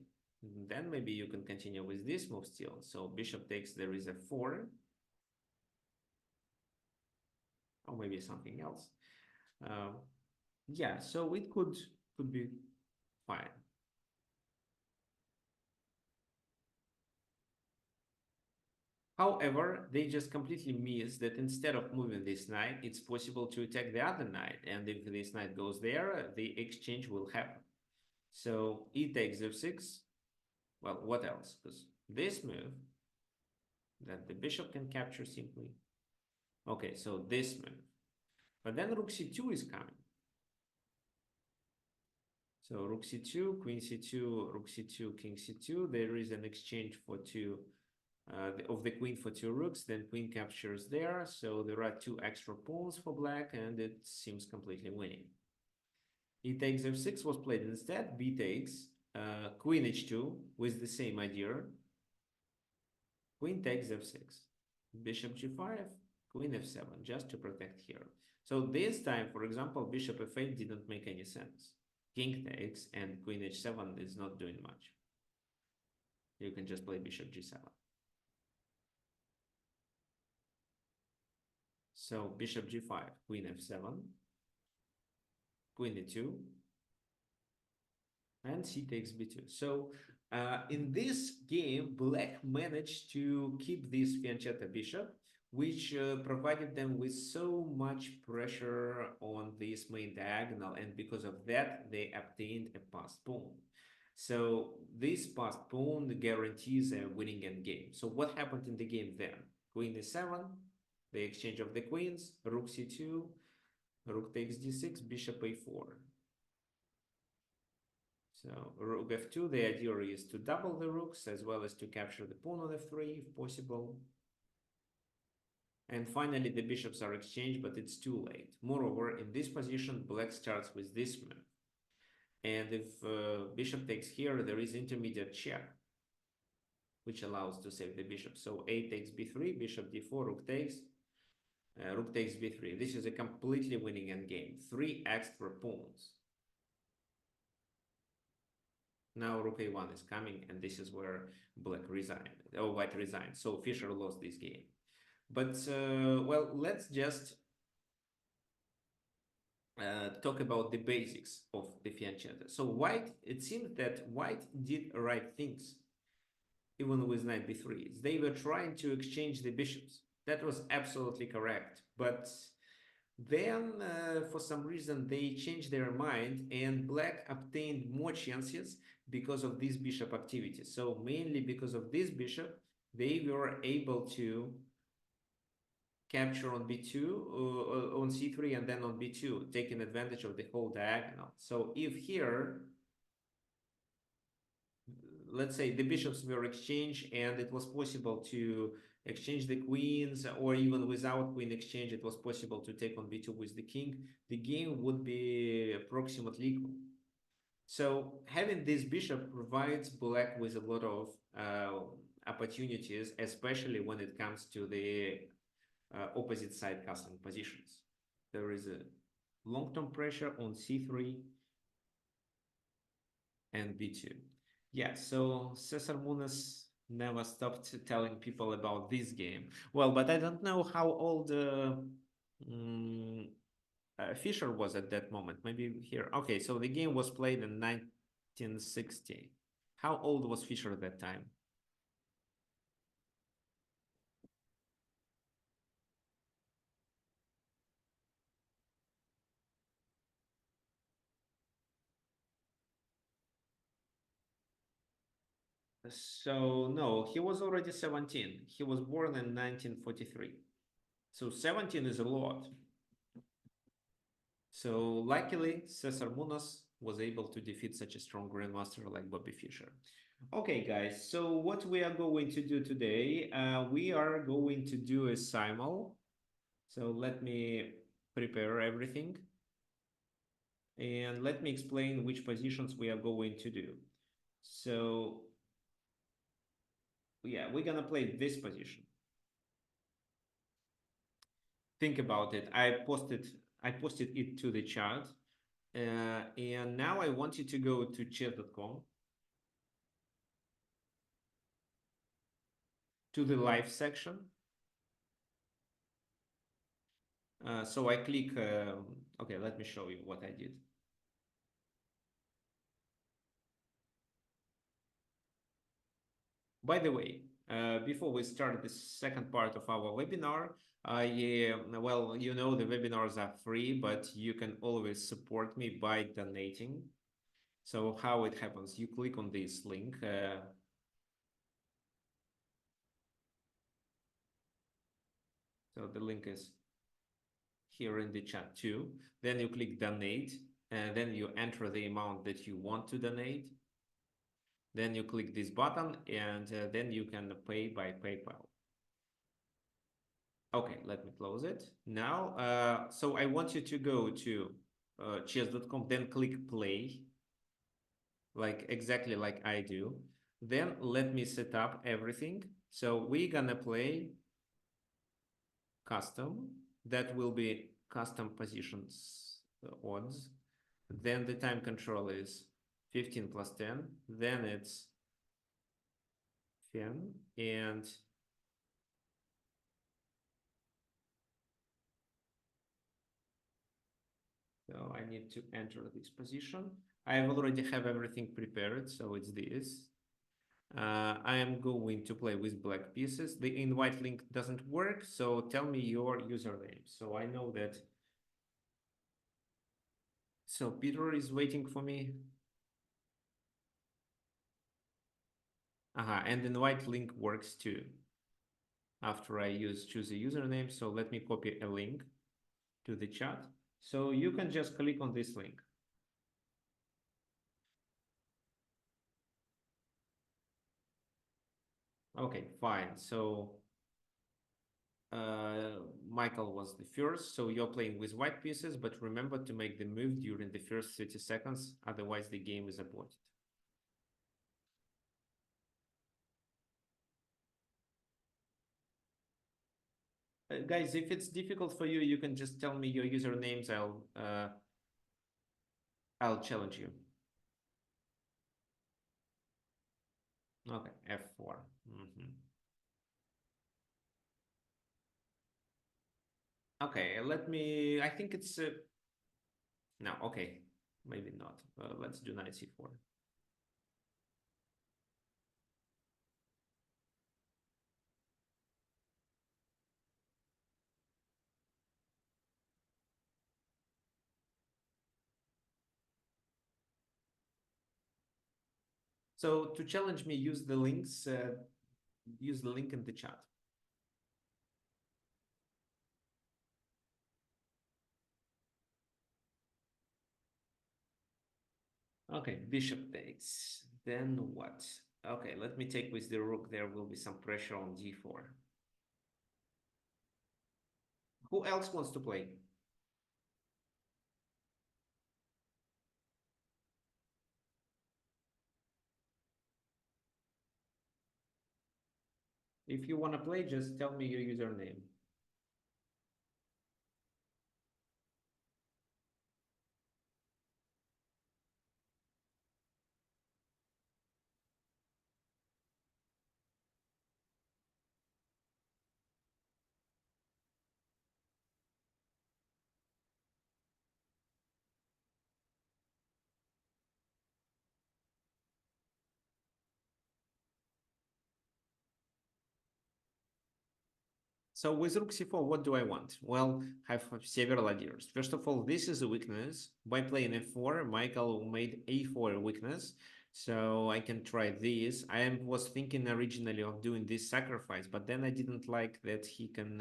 Then maybe you can continue with this move still. So bishop takes, there is a 4. Or maybe something else. Yeah, so it could be fine. However, they just completely miss that instead of moving this knight, it's possible to attack the other knight. And if this knight goes there, the exchange will happen. So e takes f6. Well, what else? Because this move that the bishop can capture simply. Okay, so this move. But then rook c2 is coming. So rook c2, queen c2, rook c2, king c2. There is an exchange for two of the queen for two rooks. Then queen captures there. So there are two extra pawns for black, and it seems completely winning. E takes f6 was played instead. B takes queen h2 with the same idea. Queen takes f6. Bishop g5, queen f7, just to protect here. So this time, for example, bishop f8 didn't make any sense. King takes, and queen h7 is not doing much. You can just play bishop g7. So bishop g5, queen f7, queen e2, and c takes b2. So in this game, black managed to keep this Fianchetto bishop, which provided them with so much pressure on this main diagonal, and because of that, they obtained a passed pawn. So this passed pawn guarantees a winning endgame. So what happened in the game then? Queen e7, the exchange of the queens, rook c2, rook takes d6, bishop a4. So rook f2, the idea is to double the rooks as well as to capture the pawn on f3 if possible. And finally, the bishops are exchanged, but it's too late. Moreover, in this position, black starts with this move. And if bishop takes here, there is intermediate check, which allows to save the bishop. So a takes b3, bishop d4, rook takes b3. This is a completely winning endgame. 3 extra pawns. Now rook a1 is coming, and this is where white resigned. So Fischer lost this game. But, well, let's just talk about the basics of the Fianchetto. So it seems that white did right things, even with knight b3. They were trying to exchange the bishops. That was absolutely correct. But then, for some reason, they changed their mind, and black obtained more chances because of this bishop activity. So mainly because of this bishop, they were able to capture on b2, on c3, and then on b2, taking advantage of the whole diagonal. So if here, let's say the bishops were exchanged and it was possible to exchange the queens, or even without queen exchange, it was possible to take on b2 with the king, the game would be approximately equal. So having this bishop provides black with a lot of opportunities, especially when it comes to the opposite side castling positions. There is a long-term pressure on c3 and b2. Yeah, so Cesar Munoz never stopped telling people about this game. Well, but I don't know how old Fischer was at that moment. Maybe here. Okay, so the game was played in 1960. How old was Fischer at that time? So no, he was already 17. He was born in 1943. So 17 is a lot. So luckily, Cesar Munoz was able to defeat such a strong grandmaster like Bobby Fischer. Okay, guys, so what we are going to do today, we are going to do a simul. So let me prepare everything. And let me explain which positions we are going to do. So yeah, we're gonna play this position. Think about it. I posted it to the chat. And now I want you to go to chess.com, to the live section. So I click, okay, let me show you what I did. By the way, before we start the second part of our webinar, well, you know the webinars are free, but you can always support me by donating. So how it happens, you click on this link. So the link is here in the chat too. Then you click donate, and then you enter the amount that you want to donate. Then you click this button, and then you can pay by PayPal. Okay, let me close it. Now, so I want you to go to chess.com, then click play, exactly like I do. Then let me set up everything. So we're gonna play custom. That will be custom positions odds. Then the time control is 15 plus 10. Then it's 10, and so I need to enter this position. I already have everything prepared, so it's this. I am going to play with black pieces. The invite link doesn't work, so tell me your username. So I know that. So Peter is waiting for me. And the invite link works too. After I choose a username, so let me copy a link to the chat. So you can just click on this link. Okay, fine. So Michael was the first, so you're playing with white pieces, but remember to make the move during the first 30 seconds, otherwise the game is aborted. Guys, if it's difficult for you, you can just tell me your usernames. I'll challenge you. Okay, F4. Okay, let me. I think it's no. Okay, maybe not. Let's do knight C4. So to challenge me, use the links. Use the link in the chat. Okay, bishop takes. Then what? Okay, let me take with the rook. There will be some pressure on d4. Who else wants to play? If you want to play, just tell me your username. So with rook c4, what do I want? Well, I have several ideas. First of all, this is a weakness. By playing f4, Michael made a4 a weakness. So I can try this. I was thinking originally of doing this sacrifice, but then I didn't like that he can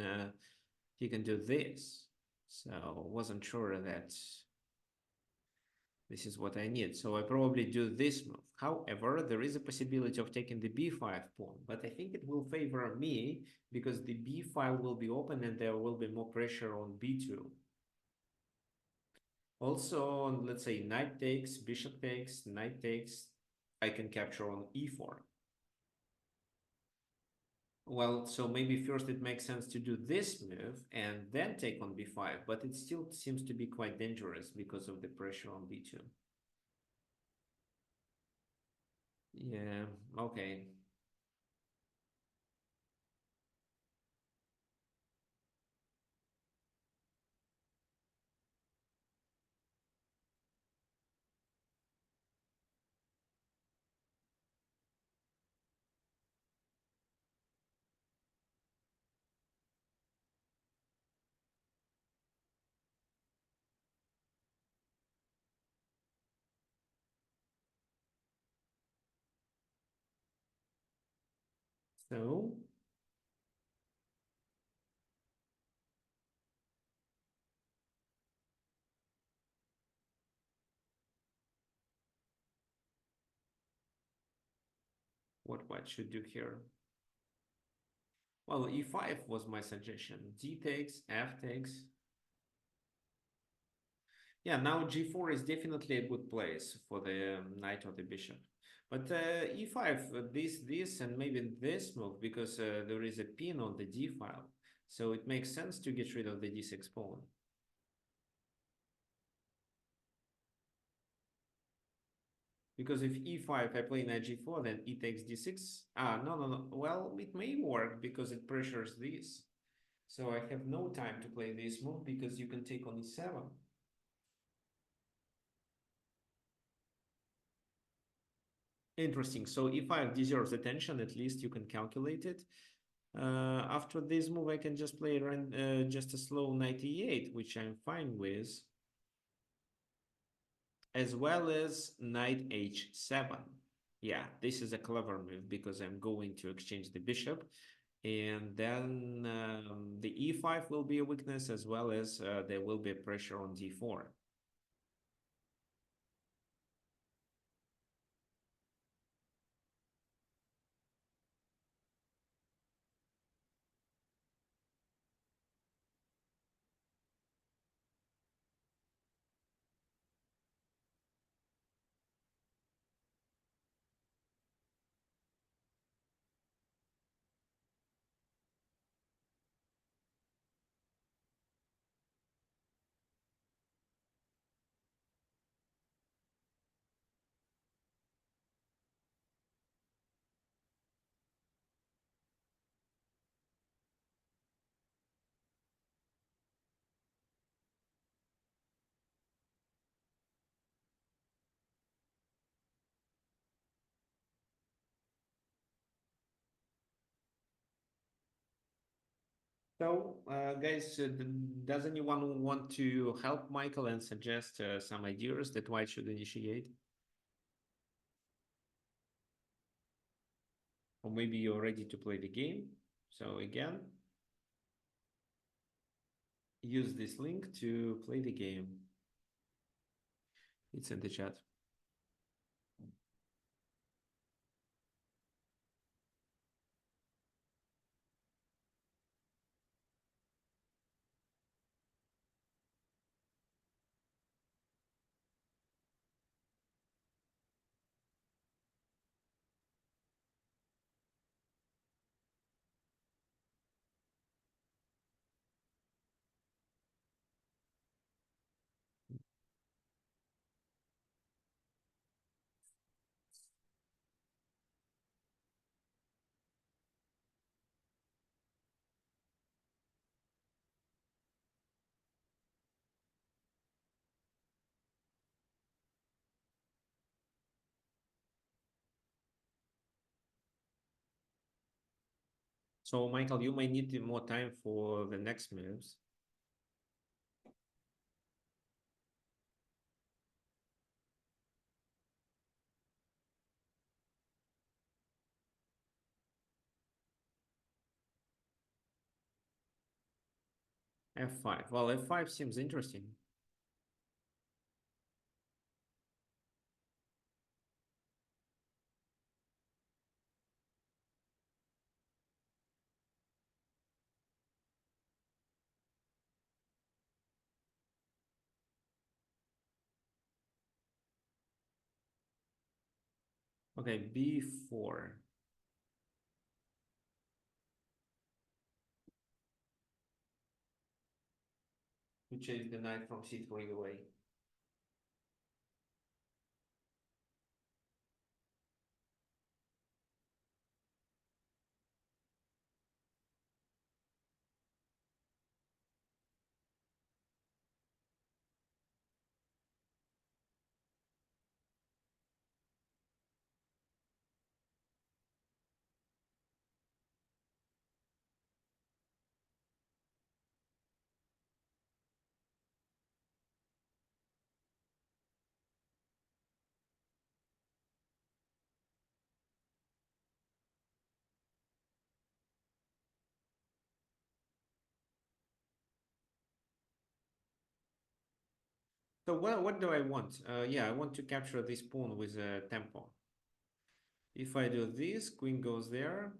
do this. So wasn't sure that this is what I need. So I probably do this move. However, there is a possibility of taking the b5 pawn, but I think it will favor me because the b file will be open and there will be more pressure on b2. Also, let's say knight takes, bishop takes, knight takes, I can capture on e4. Well, so maybe first it makes sense to do this move and then take on b5, but it still seems to be quite dangerous because of the pressure on b2. Yeah, okay. So what should do here? Well, e5 was my suggestion. D takes, F takes. Yeah, now g4 is definitely a good place for the knight or the bishop. But e5, this, and maybe this move, because there is a pin on the d file. So it makes sense to get rid of the d6 pawn. Because if e5, I play knight g4, then e takes d6. Ah, no. Well, it may work because it pressures this. So I have no time to play this move because you can take on e7. Interesting. So e5 deserves attention. At least you can calculate it. After this move, I can just play just a slow knight e8, which I'm fine with, as well as knight h7. Yeah, this is a clever move because I'm going to exchange the bishop, and then the e5 will be a weakness, as well as there will be pressure on d4. So, guys, does anyone want to help Michael and suggest some ideas that White should initiate? Or maybe you're ready to play the game. So again, use this link to play the game. It's in the chat. So, Michael, you might need more time for the next moves. F5. Well, F5 seems interesting. Okay, B4. To chase the knight from C3 away. So what do I want? Yeah, I want to capture this pawn with a tempo. If I do this, queen goes there.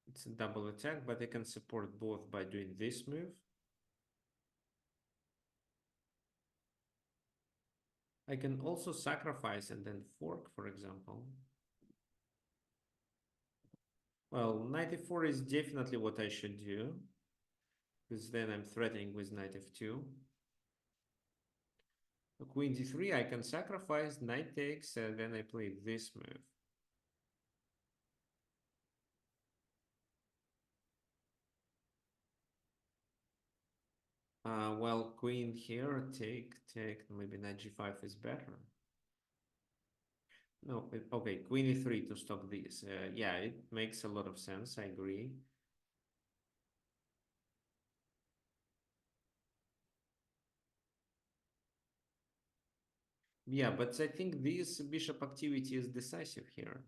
It's a double attack, but I can support both by doing this move. I can also sacrifice and then fork, for example. Well, knight f4 is definitely what I should do, because then I'm threatening with knight f2. Queen d3, I can sacrifice, knight takes, and then I play this move. Well, queen here, take, maybe knight g5 is better. No, okay, queen e3 to stop this. Yeah, it makes a lot of sense, I agree. Yeah, but I think this bishop activity is decisive here.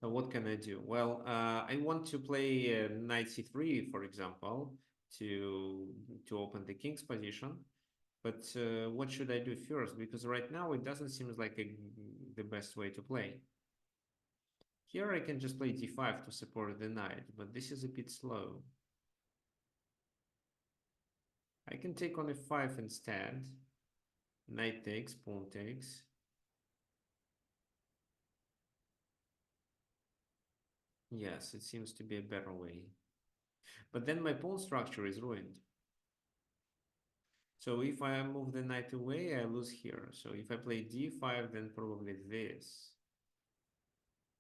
So what can I do? Well, I want to play knight c3, for example, to open the king's position. But what should I do first? Because right now it doesn't seem like the best way to play. Here I can just play d5 to support the knight, but this is a bit slow. I can take on f5 instead. Knight takes, pawn takes. Yes, it seems to be a better way. But then my pawn structure is ruined. So if I move the knight away, I lose here. So if I play d5, then probably this.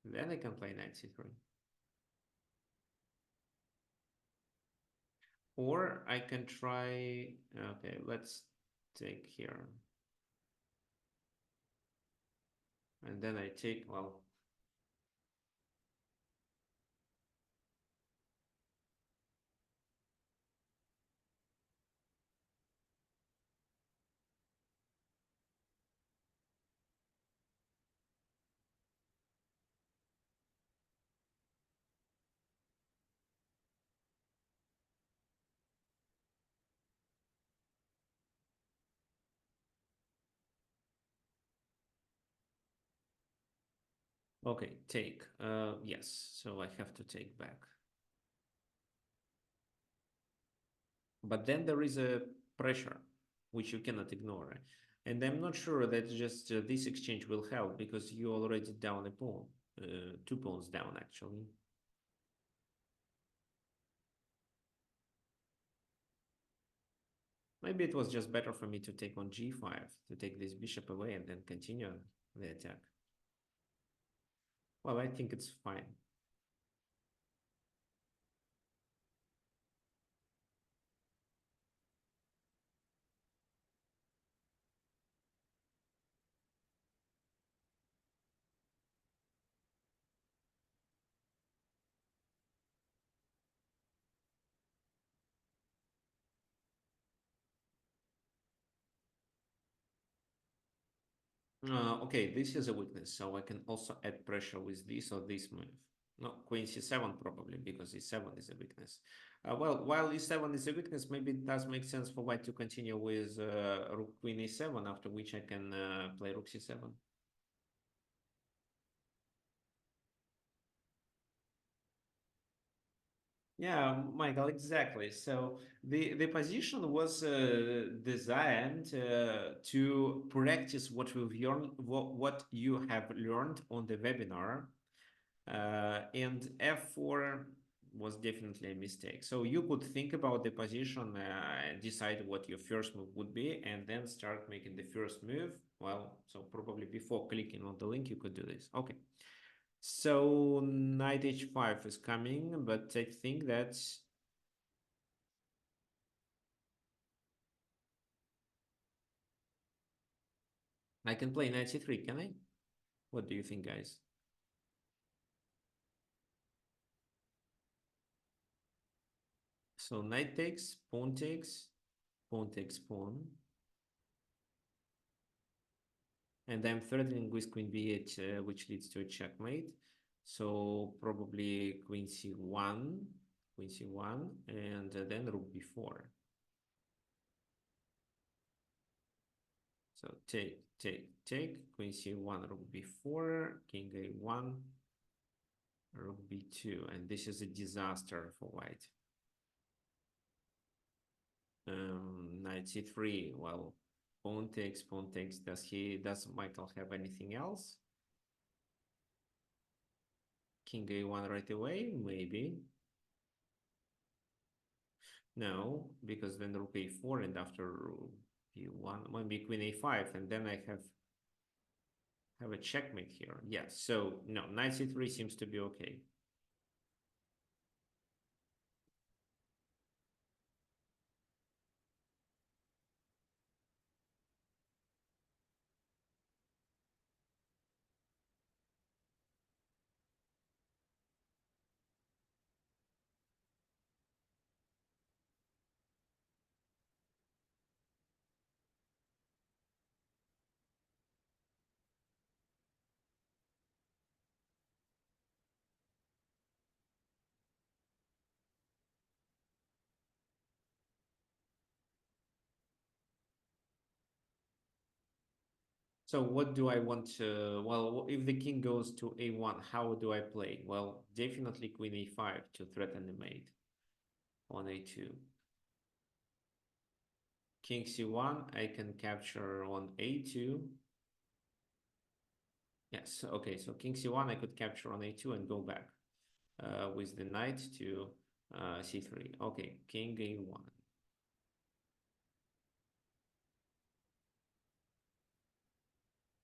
Then I can play knight c3. Or I can try, okay, let's take here. And then I take, well, okay, take. Yes, so I have to take back. But then there is a pressure, which you cannot ignore. Right? And I'm not sure that just this exchange will help because you already down a pawn, 2 pawns down actually. Maybe it was just better for me to take on g5, to take this bishop away and then continue the attack. Well, I think it's fine. Okay, this is a weakness, so I can also add pressure with this or this move. No, queen c7 probably, because e7 is a weakness. Well, while e7 is a weakness, maybe it does make sense for white to continue with rook queen e7, after which I can play rook c7. Yeah, Michael, exactly. So the position was designed to practice what we've learned, what you have learned on the webinar, and f4 was definitely a mistake. So you could think about the position, decide what your first move would be, and then start making the first move. Well, so probably before clicking on the link, you could do this. Okay. So knight h5 is coming, but I think that I can play knight c3, can I? What do you think, guys? So knight takes, pawn takes, pawn takes pawn. And I'm threatening with queen b8, which leads to a checkmate. So probably queen c1, and then rook b4. So take, queen c1, rook b4, king a1, rook b2, and this is a disaster for white. Knight c3, well, pawn takes, pawn takes. Does Michael have anything else? King a1 right away, maybe. No, because then rook a4 and after rook b1, maybe queen a5, and then I have a checkmate here. Yes, so no, knight c3 seems to be okay. So what do I want to, well, if the king goes to a1, how do I play? Well, definitely queen a5 to threaten the mate on a2. King c1, I can capture on a2. Yes, okay, so king c1, I could capture on a2 and go back with the knight to c3. Okay, king a1.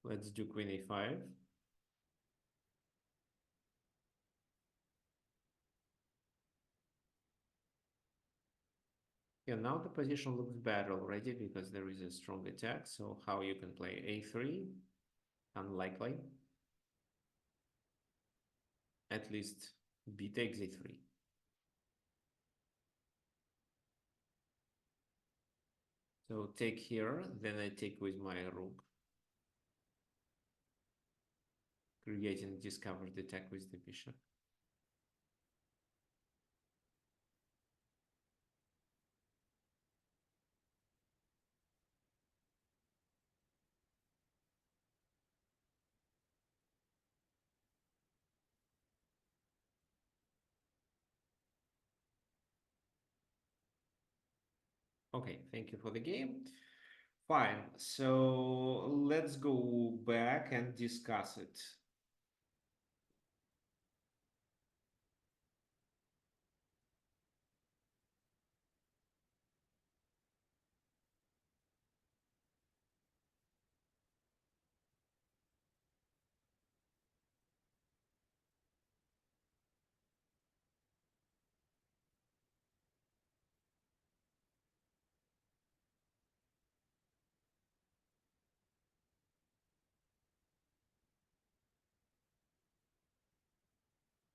Let's do queen a5. Yeah, now the position looks better already because there is a strong attack. So how you can play a3? Unlikely. At least b takes a3. So take here, then I take with my rook, creating discovered attack with the bishop. Okay, thank you for the game. Fine, so let's go back and discuss it.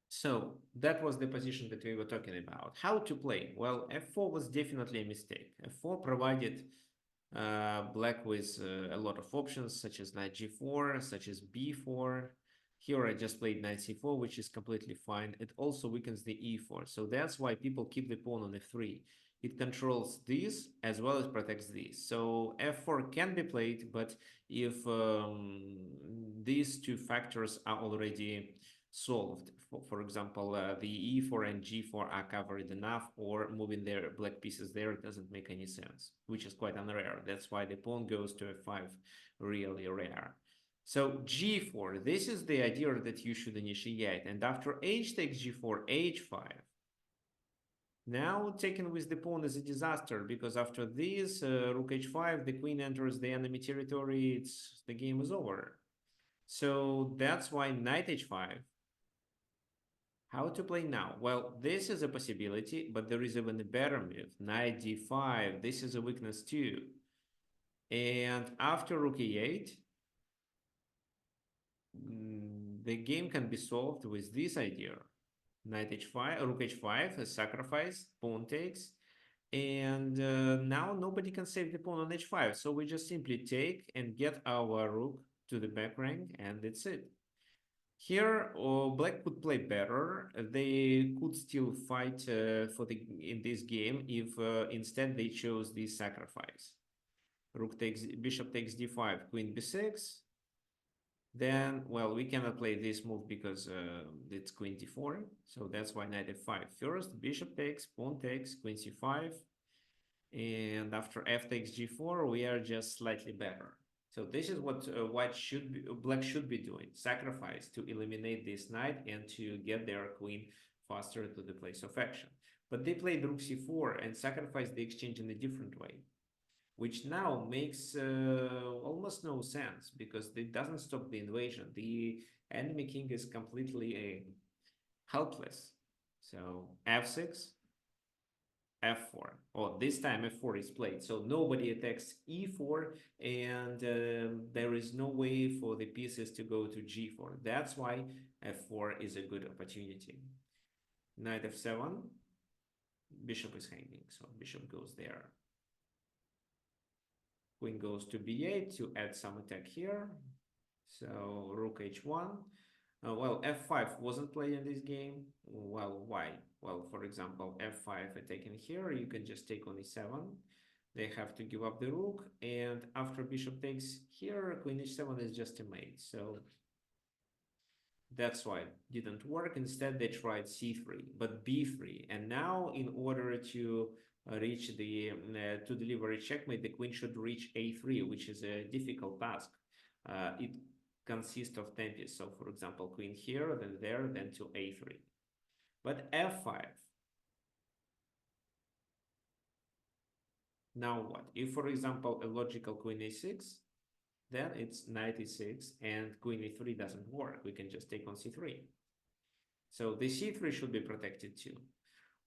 So that was the position that we were talking about. How to play? Well, f4 was definitely a mistake. f4 provided black with a lot of options, such as knight g4, such as b4. Here I just played knight c4, which is completely fine. It also weakens the e4. So that's why people keep the pawn on f3. It controls this as well as protects this. So f4 can be played, but if these two factors are already solved, for example, the e4 and g4 are covered enough, or moving their black pieces there doesn't make any sense, which is quite unrare. That's why the pawn goes to f5, really rare. So g4, this is the idea that you should initiate. And after h takes g4, h5. Now taken with the pawn is a disaster, because after this, rook h5, the queen enters the enemy territory, the game is over. So that's why knight h5. How to play now? Well, this is a possibility, but there is even a better move. Knight d5, this is a weakness too. And after rook e8, the game can be solved with this idea. Knight h5, rook h5, a sacrifice, pawn takes. And now nobody can save the pawn on h5. So we just simply take and get our rook to the back rank, and that's it. Here, black could play better. They could still fight in this game if instead they chose this sacrifice. Bishop takes d5, queen b6. Then, well, we cannot play this move because it's queen d4. So that's why knight f5 first. Bishop takes, pawn takes, queen c5. And after f takes g4, we are just slightly better. So this is what black should be doing: sacrifice to eliminate this knight and to get their queen faster to the place of action. But they played rook c4 and sacrificed the exchange in a different way, which now makes almost no sense, because it doesn't stop the invasion. The enemy king is completely helpless. So f6. f4. Oh, this time f4 is played, so nobody attacks e4, and there is no way for the pieces to go to g4. That's why f4 is a good opportunity. Knight f7, bishop is hanging, so bishop goes there. Queen goes to b8 to add some attack here. So rook h1. Well, f5 wasn't played in this game. Well, why? Well, for example, f5 taken here, you can just take on e7. They have to give up the rook, and after bishop takes here, queen h7 is just a mate. So that's why it didn't work. Instead, they tried c3, but b3. And now, in order to reach to deliver a checkmate, the queen should reach a3, which is a difficult task. It consists of 10 pieces. So, for example, queen here, then there, then to a3. But f5. Now what? If, for example, a logical queen a6, then it's knight e6, and queen e3 doesn't work. We can just take on c3. So the c3 should be protected too.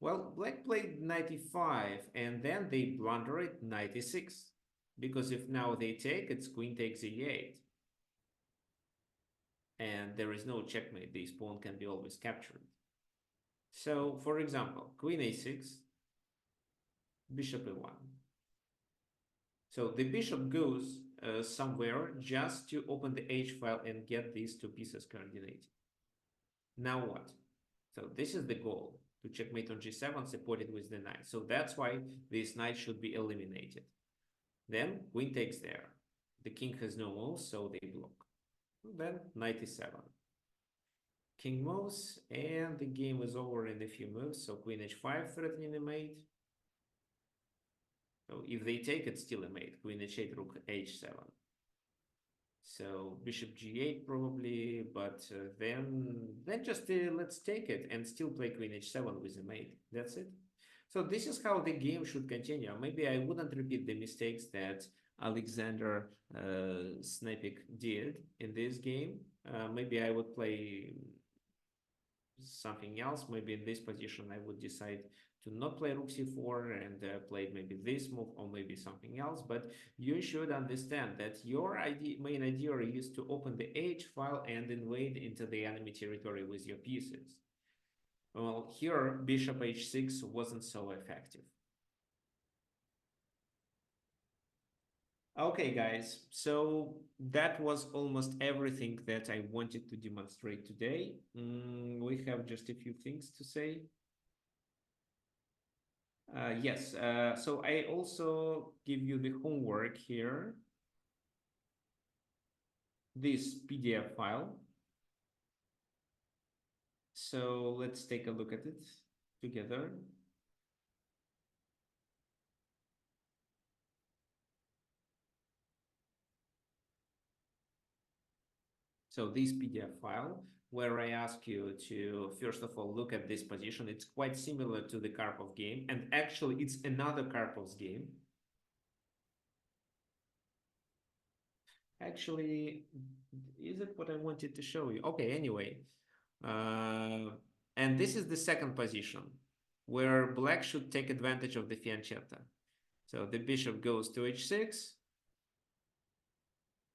Well, black played 95 and then they blunder it 96. Because if now they take, it's queen takes e8. And there is no checkmate. This pawn can be always captured. So, for example, queen a6, bishop a1. So the bishop goes somewhere just to open the h file and get these two pieces coordinated. Now what? So this is the goal, to checkmate on g7 supported with the knight. So that's why this knight should be eliminated. Then queen takes there. The king has no moves, so they block. Then knight e7. King moves, and the game is over in a few moves. So queen h5 threatening a mate. So if they take, it's still a mate. Queen h8, rook h7. So bishop g8 probably, but then just let's take it and still play queen h7 with a mate. That's it. So this is how the game should continue. Maybe I wouldn't repeat the mistakes that Alexander Snepik did in this game. Maybe I would play something else. Maybe in this position I would decide to not play rook c4 and play maybe this move or maybe something else. But you should understand that your main idea is to open the h file and invade into the enemy territory with your pieces. Well, here bishop h6 wasn't so effective. Okay, guys, so that was almost everything that I wanted to demonstrate today. We have just a few things to say. Yes, so I also give you the homework here, this PDF file. So let's take a look at it together. So this PDF file, where I ask you to, first of all, look at this position. It's quite similar to the Karpov game, and actually it's another Karpov's game. Actually, is it what I wanted to show you? Okay, anyway. And this is the second position, where black should take advantage of the fianchetto. So the bishop goes to h6.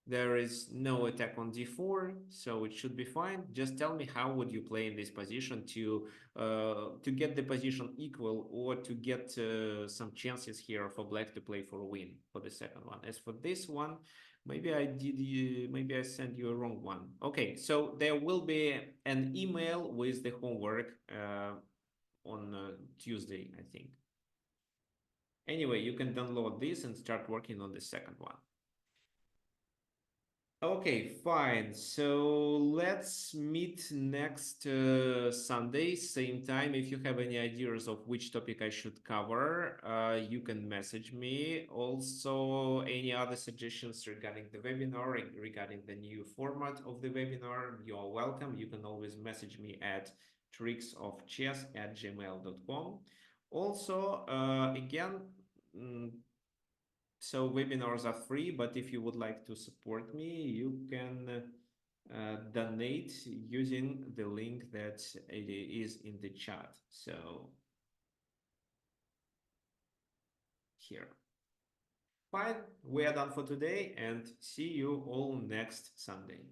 There is no attack on d4, so it should be fine. Just tell me how would you play in this position to get the position equal or to get some chances here for black to play for a win for the second one. As for this one, maybe I sent you a wrong one. Okay, so there will be an email with the homework on Tuesday, I think. Anyway, you can download this and start working on the second one. Okay, fine. So let's meet next Sunday, same time. If you have any ideas of which topic I should cover, you can message me. Also, any other suggestions regarding the webinar, regarding the new format of the webinar, you're welcome. You can always message me at tricksofchess@gmail.com. Also, again, so webinars are free, but if you would like to support me, you can donate using the link that it is in the chat. So here. Fine, we are done for today and see you all next Sunday.